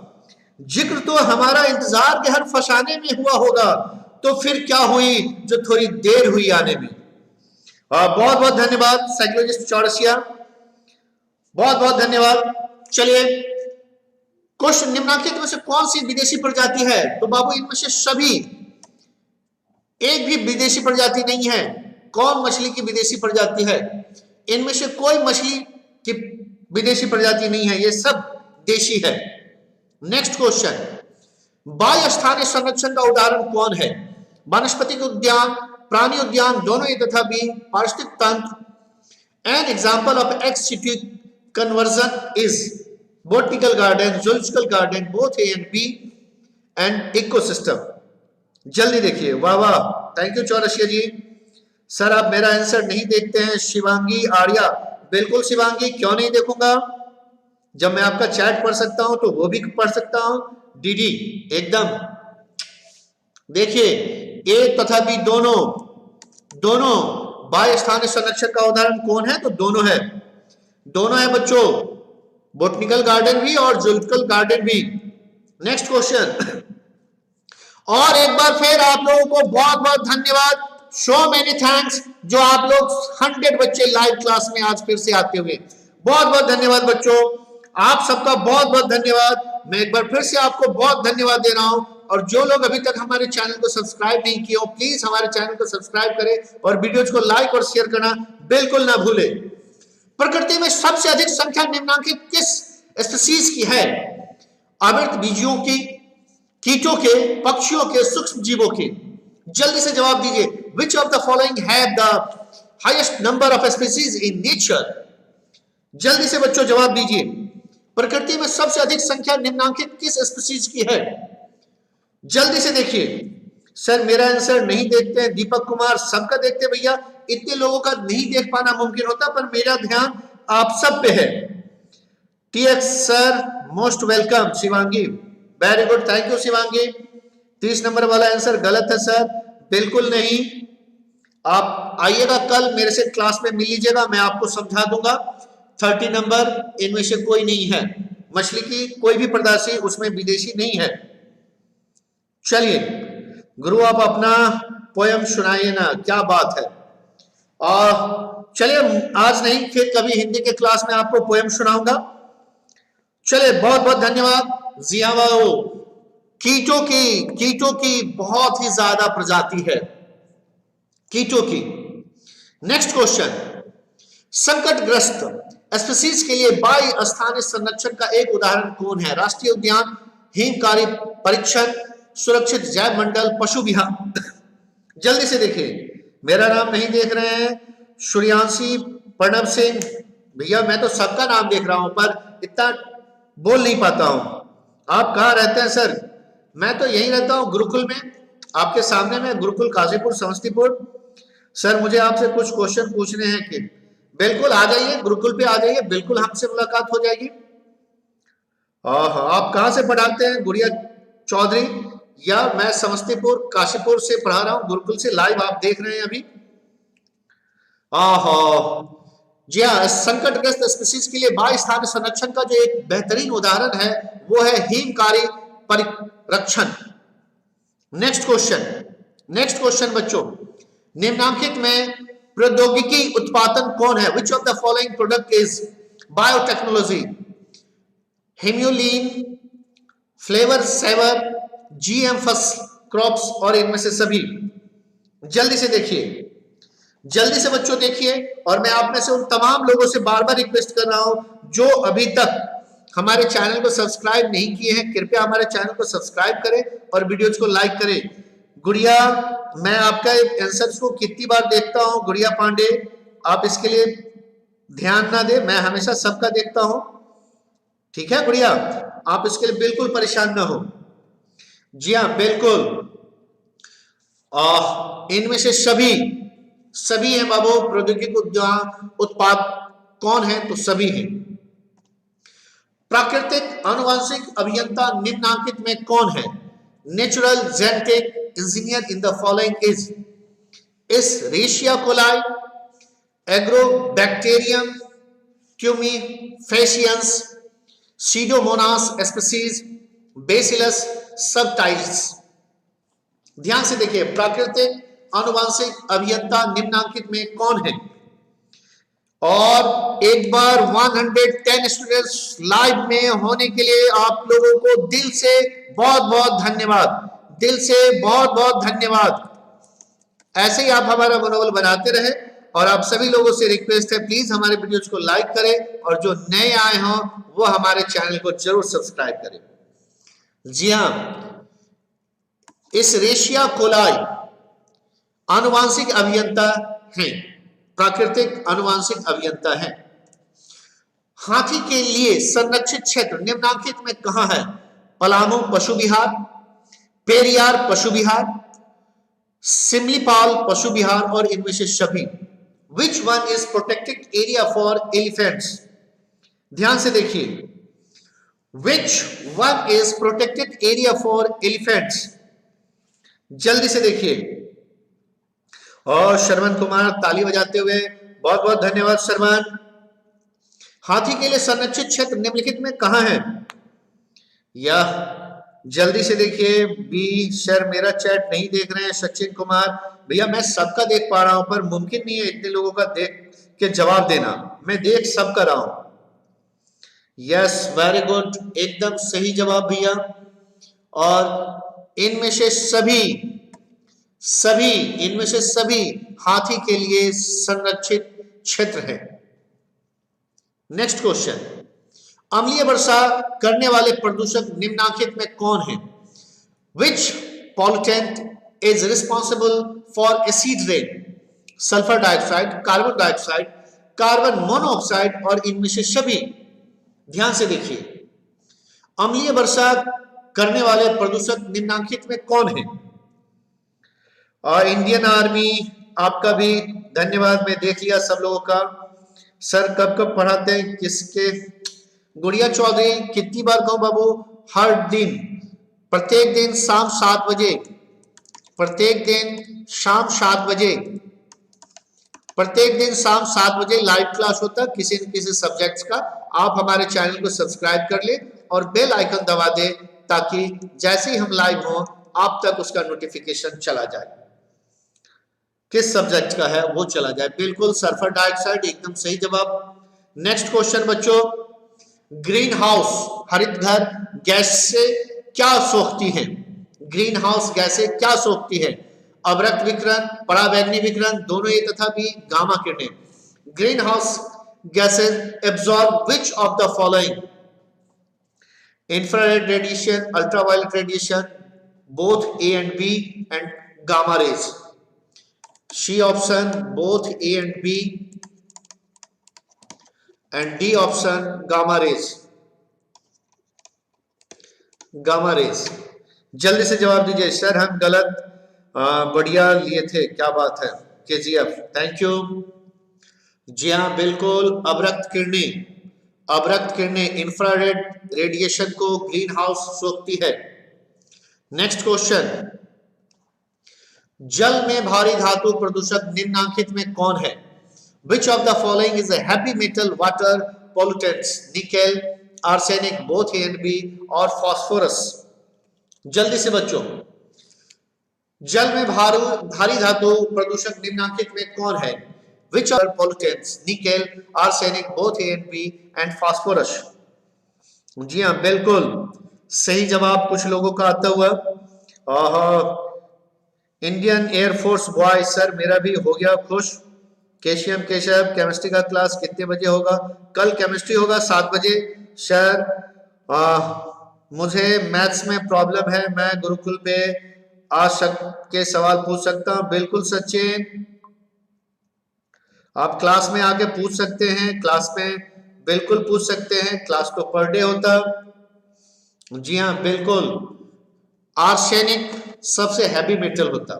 जिक्र तो हमारा इंतजार के हर फसाने में हुआ होगा, तो फिर क्या हुई जो थोड़ी देर हुई आने में। बहुत बहुत धन्यवाद साइकोलॉजिस्ट चौरसिया, बहुत बहुत धन्यवाद। चलिए क्वेश्चन, निम्नलिखित में से कौन सी विदेशी प्रजाति है? तो बाबू इनमें से सभी, एक भी विदेशी प्रजाति नहीं है। कौन मछली की विदेशी प्रजाति है? इनमें से कोई मछली की विदेशी प्रजाति नहीं है, ये सब देशी है। नेक्स्ट क्वेश्चन, बाह्य स्थानीय संरक्षण का उदाहरण कौन है? वनस्पतिक उद्यान, प्राणी उद्यान, दोनों ए तथा बी, पारिस्थितिक तंत्र। An example of x city conversion is, botanical garden, zoological garden, both A and B, and ecosystem. जल्दी देखिए, वाह वाह, thank you Chaurasia ji. Sir आप मेरा आंसर नहीं देखते हैं, शिवांगी आर्या। बिल्कुल शिवांगी, क्यों नहीं देखूंगा, जब मैं आपका चैट पढ़ सकता हूं तो वो भी पढ़ सकता हूं। डीडी एकदम देखिए, ए तथा बी दोनों दोनों बाह्य स्थानीय संरक्षण का उदाहरण कौन है, तो दोनों है, दोनों है बच्चों, बोटनिकल गार्डन भी और जूलॉजिकल गार्डन भी। Next question. और एक बार फिर आप लोगों को बहुत बहुत धन्यवाद, सो मेनी थैंक्स, जो आप लोग 100 बच्चे लाइव क्लास में आज फिर से आते हुए, बहुत बहुत धन्यवाद बच्चों, आप सबका बहुत बहुत धन्यवाद। मैं एक बार फिर से आपको बहुत धन्यवाद दे रहा हूं, और जो लोग अभी तक हमारे चैनल को सब्सक्राइब नहीं किए हो, प्लीज हमारे चैनल को सब्सक्राइब करें और वीडियोज को लाइक और शेयर करना बिल्कुल ना भूले। प्रकृति में सबसे अधिक संख्या निम्नलिखित किस स्पीशीज की है? अमृत बीजियों की, कीटों के, पक्षियों के, सूक्ष्म जीवों के। जल्दी से जवाब दीजिए, विच of the following have the highest number of species in nature? जल्दी से बच्चों जवाब दीजिए, प्रकृति में सबसे अधिक संख्या निम्नलिखित किस स्पीशीज की है? जल्दी से देखिए। सर मेरा आंसर नहीं देखते हैं, दीपक कुमार, सबका देखते भैया, इतने लोगों का नहीं देख पाना मुमकिन होता, पर मेरा ध्यान आप सब पे है। TX sir most welcome. Shivangi very good, thank you Shivangi. 30 number वाला आंसर गलत है सर, बिल्कुल नहीं। आप आइएगा कल मेरे से क्लास में मिल लीजिएगा, मैं आपको समझा दूंगा। 30 नंबर इनमें से कोई नहीं है, मछली की कोई भी प्रजाति उसमें विदेशी नहीं है। चलिए गुरु आप अपना पोयम सुनाइए ना, क्या बात है। और चलिए आज नहीं, फिर कभी हिंदी के क्लास में आपको पोयम सुनाऊंगा। चलिए बहुत बहुत धन्यवाद। जिया बाबू, कीटों की बहुत ही ज्यादा प्रजाति है कीटों की। नेक्स्ट क्वेश्चन, संकटग्रस्त स्पीशीज के लिए बाह्य स्थानीय संरक्षण का एक उदाहरण कौन है? राष्ट्रीय उद्यान, हिमकारी परीक्षण, सुरक्षित जैव मंडल, पशु विहार। जल्दी से देखिए, मेरा नाम नहीं देख रहे हैं, सूर्यांशी, प्रणव सिंह भैया, मैं तो सबका नाम देख रहा हूं पर इतना बोल नहीं पाता हूं। आप कहाँ रहते हैं सर? मैं तो यहीं रहता हूं गुरुकुल में, आपके सामने में, गुरुकुल काशीपुर समस्तीपुर। सर मुझे आपसे कुछ क्वेश्चन पूछने हैं कि बिल्कुल आ जाइए, गुरुकुल पे आ जाइए, बिल्कुल हमसे मुलाकात हो जाएगी। आप कहाँ से पढ़ाते हैं? गुड़िया चौधरी, या मैं समस्तीपुर काशीपुर से पढ़ा रहा हूँ, गुरुकुल से लाइव आप देख रहे हैं अभी। जी हाँ, संकटग्रस्त स्पीशीज के लिए बाह्य स्थानीय संरक्षण का जो एक बेहतरीन उदाहरण है वो है हिमकारी परिरक्षण। नेक्स्ट क्वेश्चन बच्चों, निम्नलिखित में प्रौद्योगिकी उत्पादन कौन है? Which of the following product is biotechnology? Humulin, Flavr Savr, GM first crops, और इनमें से सभी। जल्दी से देखिए, जल्दी से बच्चों देखिए, और मैं आप में से उन तमाम लोगों से बार बार रिक्वेस्ट कर रहा हूं जो अभी तक हमारे चैनल को सब्सक्राइब नहीं किए हैं, कृपया हमारे चैनल को सब्सक्राइब करें और वीडियोज को लाइक करें। गुड़िया, मैं आपका आंसर्स को कितनी बार देखता हूं, गुड़िया पांडे, आप इसके लिए ध्यान ना दे, मैं हमेशा सबका देखता हूं, ठीक है गुड़िया, आप इसके लिए बिल्कुल परेशान ना हो। जी हाँ बिल्कुल, इनमें से सभी हैं बाबू। प्रौद्योगिकी उत्पाद कौन है? तो सभी हैं। प्राकृतिक आनुवंशिक अभियंता निम्नलिखित में कौन है? Natural genetic engineer in the following is Escherichia coli, Agrobacterium, tumefaciens, Pseudomonas species, Bacillus subtilis. ध्यान से देखिए, प्राकृतिक आनुवंशिक अभियंता निम्नलिखित में कौन है? और एक बार 110 स्टूडेंट्स लाइव में होने के लिए आप लोगों को दिल से बहुत बहुत धन्यवाद, दिल से बहुत बहुत धन्यवाद। ऐसे ही आप हमारा मनोबल बनाते रहे, और आप सभी लोगों से रिक्वेस्ट है प्लीज हमारे वीडियोज को लाइक करें, और जो नए आए हों वो हमारे चैनल को जरूर सब्सक्राइब करें। जी हाँ, इस रेशिया कोलाई आनुवांशिक अभियंता हैं, प्राकृतिक आनुवांशिक अभियंता हैं। हाथी के लिए संरक्षित क्षेत्र निम्नलिखित में कहां है? पलामू पशु विहार, पेरियार पशु विहार, सिमलीपाल पशु विहार और इनमें से सभी। विच one is protected area for elephants? ध्यान से देखिए, विच one is protected area for elephants? जल्दी से देखिए। और शर्मन कुमार ताली बजाते हुए, बहुत बहुत धन्यवाद शर्मन। हाथी के लिए संरक्षित क्षेत्र निम्नलिखित में कहां है? यह जल्दी से देखिए। बी सर मेरा चैट नहीं देख रहे हैं सचिन कुमार भैया, मैं सबका देख पा रहा हूं पर मुमकिन नहीं है इतने लोगों का देख के जवाब देना। मैं देख सब कर रहा हूं। यस वेरी गुड, एकदम सही जवाब भैया। और इनमें से सभी हाथी के लिए संरक्षित क्षेत्र है। नेक्स्ट क्वेश्चन, अम्लीय वर्षा करने वाले प्रदूषक निम्नलिखित में कौन है? Which pollutant is responsible for acid rain? Sulphur dioxide, carbon dioxide, carbon monoxide और इनमें से सभी। ध्यान से देखिए, अम्लीय वर्षा करने वाले प्रदूषक निम्नलिखित में कौन है? और इंडियन आर्मी आपका भी धन्यवाद, मैं देख लिया सब लोगों का। सर कब कब पढ़ाते हैं किसके? गुड़िया चौधरी कितनी बार कहूं बाबू? हर दिन, प्रत्येक दिन शाम 7 बजे, प्रत्येक दिन शाम 7 बजे, प्रत्येक दिन शाम 7 बजे लाइव क्लास होता है किसी न किसी सब्जेक्ट्स का। आप हमारे चैनल को सब्सक्राइब कर ले और बेल आइकन दबा दे ताकि जैसे ही हम लाइव हो आप तक उसका नोटिफिकेशन चला जाए। किस सब्जेक्ट का है वो चला जाए। बिल्कुल सल्फर डाइऑक्साइड, एकदम सही जवाब। नेक्स्ट क्वेश्चन बच्चों, ग्रीन हाउस हरितघर गैस से क्या सोखती है? ग्रीन हाउस गैसें क्या सोखती है? अवरक्त विकिरण, पराबैंगनी विकिरण, दोनों ए तथा बी, गामा किरणें। Greenhouse gases absorb which of the following? Infrared radiation, ultraviolet radiation, both A and B and gamma rays. C option both A and B and D option gamma rays, gamma rays। जल्दी से जवाब दीजिए। सर हम गलत बढ़िया लिए थे, क्या बात है। KGF thank you. जी हाँ बिल्कुल, अवरक्त किरणें इंफ्रारेड रेडिएशन को ग्रीन हाउस सोखती है। नेक्स्ट क्वेश्चन, जल में भारी धातु प्रदूषक निम्नलिखित में कौन है? Which of the following is a heavy metal water pollutants? Nickel, arsenic, both A and B और फास्फोरस। जल्दी से बच्चों, जल में भारी धातु प्रदूषक निम्नलिखित में कौन है? Which of the pollutants? Nickel, arsenic, both A and B and phosphorus. जी हाँ बिल्कुल सही जवाब कुछ लोगों का आता हुआ। इंडियन एयरफोर्स बॉय सर मेरा भी हो गया खुश। केशव केमिस्ट्री का क्लास कितने बजे होगा? कल केमिस्ट्री होगा 7 बजे। सर मुझे मैथ्स में प्रॉब्लम है, मैं गुरुकुल पे आ के सवाल पूछ सकता हूँ? बिल्कुल सचिन, आप क्लास में आके पूछ सकते हैं, क्लास में बिल्कुल पूछ सकते हैं, क्लास तो पर डे होता। जी हाँ बिल्कुल, आर्सेनिक सबसे हैवी मेटल होता।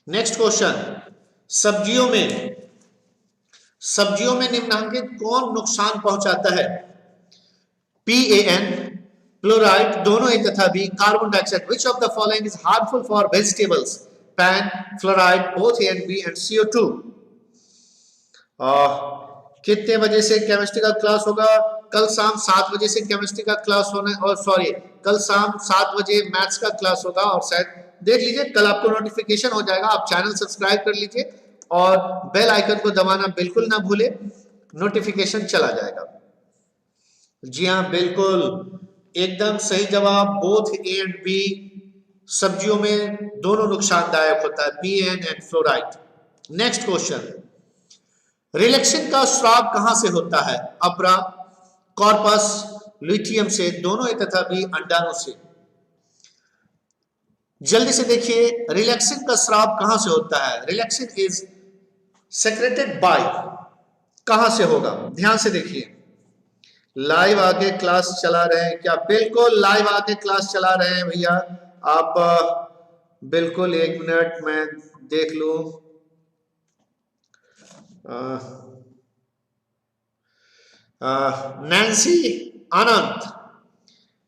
नेक्स्ट क्वेश्चन, सब्जियों में निम्नलिखित कौन नुकसान पहुंचाता है? PAN, फ्लोराइड, दोनों ए तथा B, carbon dioxide. Which of the following is harmful for vegetables? PAN, fluoride, both A and B and CO2। कितने बजे से केमिस्ट्री का क्लास होगा? कल शाम 7 बजे से केमिस्ट्री का क्लास होना, और सॉरी कल शाम 7 बजे मैथ्स का क्लास होगा। और शायद देख लीजिए कल आपको नोटिफिकेशन हो जाएगा। आप चैनल सब्सक्राइब कर लीजिए और बेल आइकन को दबाना बिल्कुल ना भूले, नोटिफिकेशन चला जाएगा। जी हाँ बिल्कुल एकदम सही जवाब, बोथ ए एंड बी। सब्जियों में दोनों नुकसानदायक होता है, PAN and fluoride. Next question, relaxin का स्राव कहां से होता है? अपरा, कॉर्पस, ल्यूटियम से, दोनों ए तथा बी, अंडाणु से। जल्दी से देखिए, रिलैक्सिन का स्राव कहां से होता है? रिलैक्सिन इज सेक्रेटेड बाय, कहां से होगा? ध्यान से देखिए, लाइव आके क्लास चला रहे हैं क्या? बिल्कुल लाइव आके क्लास चला रहे हैं भैया। आप बिल्कुल 1 मिनट में देख लूं। नैन्सी आनंद,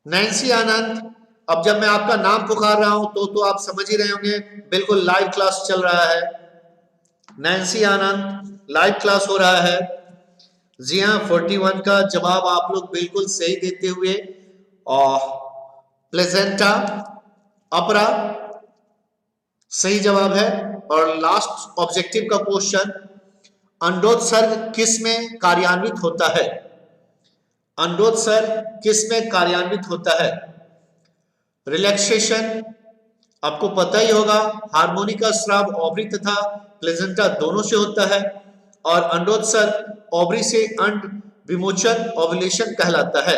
नैन्सी आनंद, अब जब मैं आपका नाम पुकार रहा हूं तो आप समझ ही रहे होंगे, बिल्कुल लाइव क्लास चल रहा है। नैन्सी आनंद, लाइव क्लास हो रहा है। जी हाँ, 41 का जवाब आप लोग बिल्कुल सही देते हुए, और प्लेजेंटा अपरा सही जवाब है। और लास्ट ऑब्जेक्टिव का क्वेश्चन, अंडोत्सर्ग किस में कार्यान्वित होता है? अंडोत्सर्ग किस में कार्यान्वित होता है? रिलैक्सेशन आपको पता ही होगा, हार्मोनिका स्राव ओवरी तथा प्लेजेंटा दोनों से होता है, और अंडोत्सर्ग ओवरी से अंड विमोचन ओवुलेशन कहलाता है।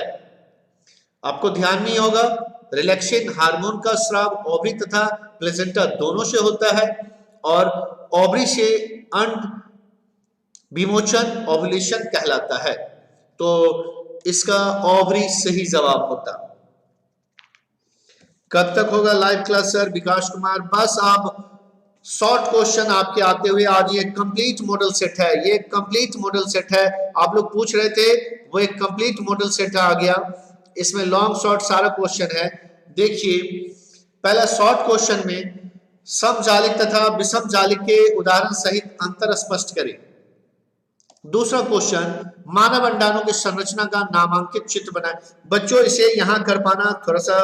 आपको ध्यान नहीं होगा, रिलैक्सेशन हार्मोन का स्राव ओवरी तथा प्लेजेंटा दोनों से होता है, और ओवरी से अंड विमोचन ओवुलेशन कहलाता है। तो इसका ओवरी सही जवाब होता। कब तक होगा लाइव क्लास सर? विकास कुमार, बस आप शॉर्ट क्वेश्चन आपके आते हुए, आज ये कंप्लीट मॉडल सेट है, ये कंप्लीट मॉडल सेट है। आप लोग पूछ रहे थे, वो एक कंप्लीट मॉडल सेट आ गया। इसमें लॉन्ग शॉर्ट सारा क्वेश्चन है। देखिए, पहला शॉर्ट क्वेश्चन में समजालिक तथा विषमजालिक के उदाहरण सहित अंतर स्पष्ट करें। दूसरा क्वेश्चन, मानव अंडाणु की संरचना का नामांकित चित्र बनाए। बच्चों, इसे यहां कर पाना थोड़ा सा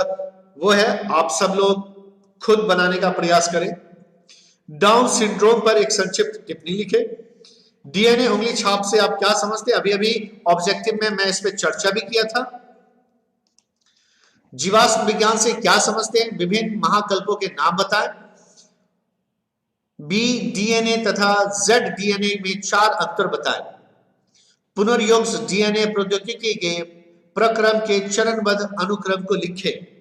वो है, आप सब लोग खुद बनाने का प्रयास करें। डाउन सिंड्रोम पर एक संक्षिप्त टिप्पणी लिखे। डीएनए उंगली छाप से आप क्या समझते हैं? अभी अभी ऑब्जेक्टिव में मैं इस पे चर्चा भी किया था। जीवाश्म विज्ञान से क्या समझते हैं? विभिन्न महाकल्पों के नाम बताएं। बी डीएनए तथा जेड डीएनए में 4 अंतर बताएं। पुनर्योग्स डीएनए प्रौद्योगिकी के प्रक्रम के चरणबद्ध अनुक्रम को लिखें।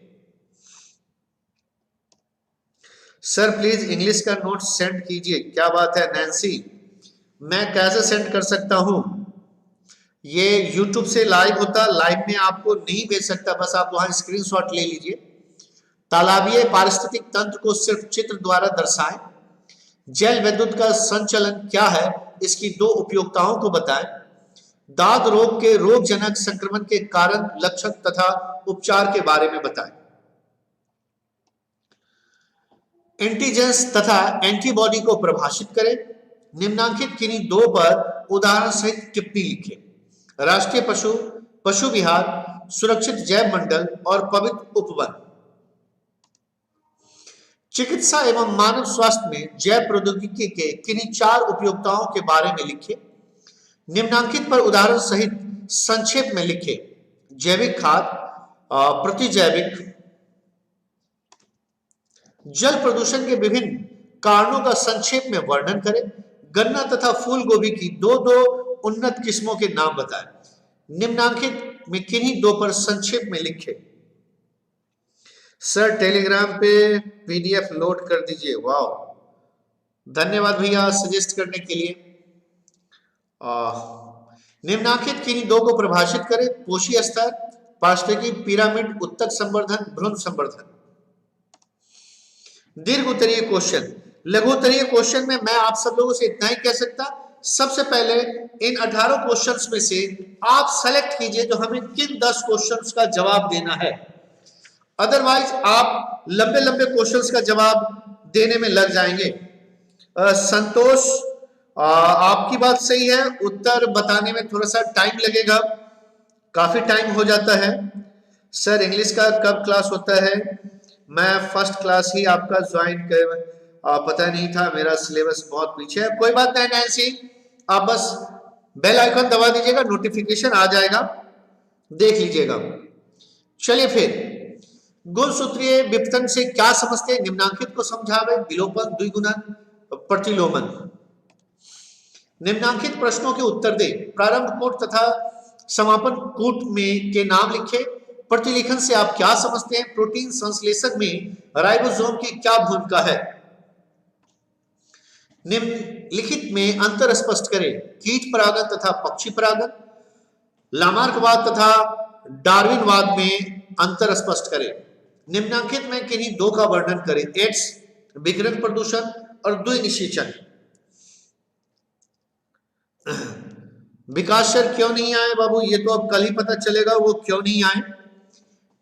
सर प्लीज इंग्लिश का नोट सेंड कीजिए। क्या बात है नैन्सी, मैं कैसे सेंड कर सकता हूं? ये YouTube से लाइव होता, लाइव में आपको नहीं भेज सकता, बस आप वहां स्क्रीनशॉट ले लीजिए। तालाबीय पारिस्थितिक तंत्र को सिर्फ चित्र द्वारा दर्शाएं। जल विद्युत का संचलन क्या है, इसकी 2 उपयोगिताओं को बताएं। दाद रोग के रोगजनक संक्रमण के कारण, लक्षण तथा उपचार के बारे में बताएं। एंटीजेंस तथा एंटीबॉडी को परिभाषित करें। निम्नांकित किन्हीं 2 पर उदाहरण सहित टिप्पणी लिखें। राष्ट्रीय पशु विहार, सुरक्षित जैव मंडल और पवित्र उपवन। चिकित्सा एवं मानव स्वास्थ्य में जैव प्रौद्योगिकी के किन्हीं 4 उपयोगिताओं के बारे में लिखे। निम्नांकित पर उदाहरण सहित संक्षेप में लिखे। जैविक खाद, प्रतिजैविक। जल प्रदूषण के विभिन्न कारणों का संक्षेप में वर्णन करें। गन्ना तथा फूल गोभी की 2 उन्नत किस्मों के नाम बताएं। निम्नांकित में किन्हीं 2 पर संक्षेप में लिखें। सर टेलीग्राम पे PDF लोड कर दीजिए। वाह, धन्यवाद भैया सजेस्ट करने के लिए। निम्नांकित किन्हीं 2 को परिभाषित करें। पोषी स्तर, पारिस्थितिकी पिरामिड, उत्तक संवर्धन, भ्रूण संवर्धन। दीर्घ उत्तरीय क्वेश्चन। लघु उत्तरीय क्वेश्चन में मैं आप सब लोगों से इतना ही कह सकता, सबसे पहले इन 18 क्वेश्चंस में से आप सेलेक्ट कीजिए जो हमें किन 10 क्वेश्चंस का जवाब देना है। अदरवाइज आप लंबे लंबे क्वेश्चंस का जवाब देने में लग जाएंगे। संतोष, आपकी बात सही है, उत्तर बताने में थोड़ा सा टाइम लगेगा, काफी टाइम हो जाता है। सर इंग्लिश का कब क्लास होता है? मैं फर्स्ट क्लास ही आपका ज्वाइन कर, पता नहीं था, मेरा सिलेबस बहुत पीछे है। कोई बात नहीं नैन्सी, आप बस बेल आइकन दबा दीजिएगा, नोटिफिकेशन आ जाएगा, देख लीजिएगा। चलिए फिर, गुणसूत्रीय विपतन से क्या समझते हैं? निम्नांकित को समझावे। विलोपन, द्विगुणन, प्रतिलोमन। निम्नांकित प्रश्नों के उत्तर दे। प्रारंभ कूट तथा समापन कूट में के नाम लिखे। प्रतिलेखन से आप क्या समझते हैं? प्रोटीन संश्लेषण में राइबोसोम की क्या भूमिका है? निम्नलिखित में अंतर स्पष्ट करें। कीट परागन तथा पक्षी परागन। लामार्कवाद तथा डार्विनवाद में अंतर स्पष्ट करें। निम्नलिखित में किन्हीं दो का वर्णन करें। एड्स, विकिरण प्रदूषण और द्विनिषेचन। विकास सर क्यों नहीं आए बाबू, ये तो अब कल ही पता चलेगा वो क्यों नहीं आए।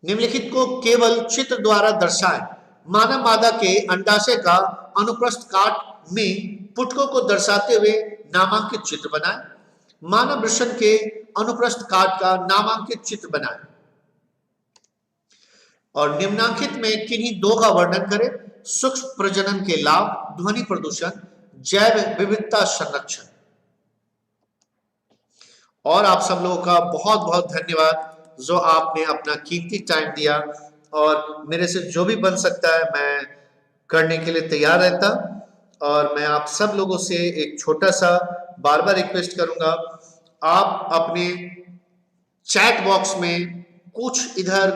निम्नलिखित को केवल चित्र द्वारा दर्शाएं। मानव मादा के अंडाशय का अनुप्रस्थ काट में पुटकों को दर्शाते हुए नामांकित चित्र बनाएं। मानव वृषण के अनुप्रस्थ काट का नामांकित चित्र बनाएं। और निम्नांकित में किन्हीं दो का वर्णन करें। सूक्ष्म प्रजनन के लाभ, ध्वनि प्रदूषण, जैव विविधता संरक्षण। और आप सब लोगों का बहुत बहुत धन्यवाद जो आपने अपना कीमती टाइम दिया, और मेरे से जो भी बन सकता है मैं करने के लिए तैयार रहता। और मैं आप सब लोगों से एक छोटा सा बार बार रिक्वेस्ट करूंगा, आप अपने चैट बॉक्स में कुछ इधर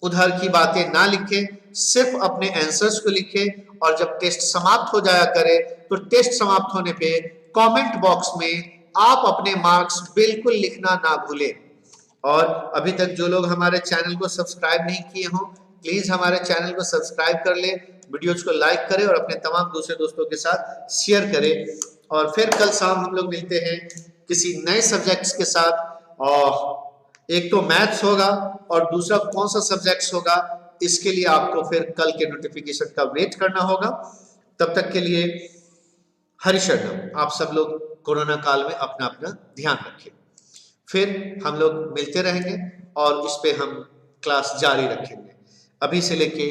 उधर की बातें ना लिखें, सिर्फ अपने आंसर्स को लिखें। और जब टेस्ट समाप्त हो जाया करे तो टेस्ट समाप्त होने पे कमेंट बॉक्स में आप अपने मार्क्स बिल्कुल लिखना ना भूलें। और अभी तक जो लोग हमारे चैनल को सब्सक्राइब नहीं किए हों, प्लीज हमारे चैनल को सब्सक्राइब कर ले, वीडियोज को लाइक करें और अपने तमाम दूसरे दोस्तों के साथ शेयर करें। और फिर कल शाम हम लोग मिलते हैं किसी नए सब्जेक्ट्स के साथ। और एक तो मैथ्स होगा और दूसरा कौन सा सब्जेक्ट्स होगा, इसके लिए आपको फिर कल के नोटिफिकेशन का वेट करना होगा। तब तक के लिए हरिशरणम। आप सब लोग कोरोना काल में अपना अपना ध्यान रखें। फिर हम लोग मिलते रहेंगे और इस पे हम क्लास जारी रखेंगे अभी से लेके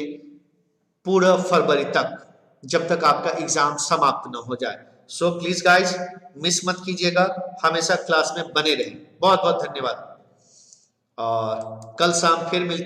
पूरा फरवरी तक, जब तक आपका एग्जाम समाप्त न हो जाए। सो प्लीज गाइज मिस मत कीजिएगा, हमेशा क्लास में बने रहें। बहुत बहुत धन्यवाद और कल शाम फिर मिलते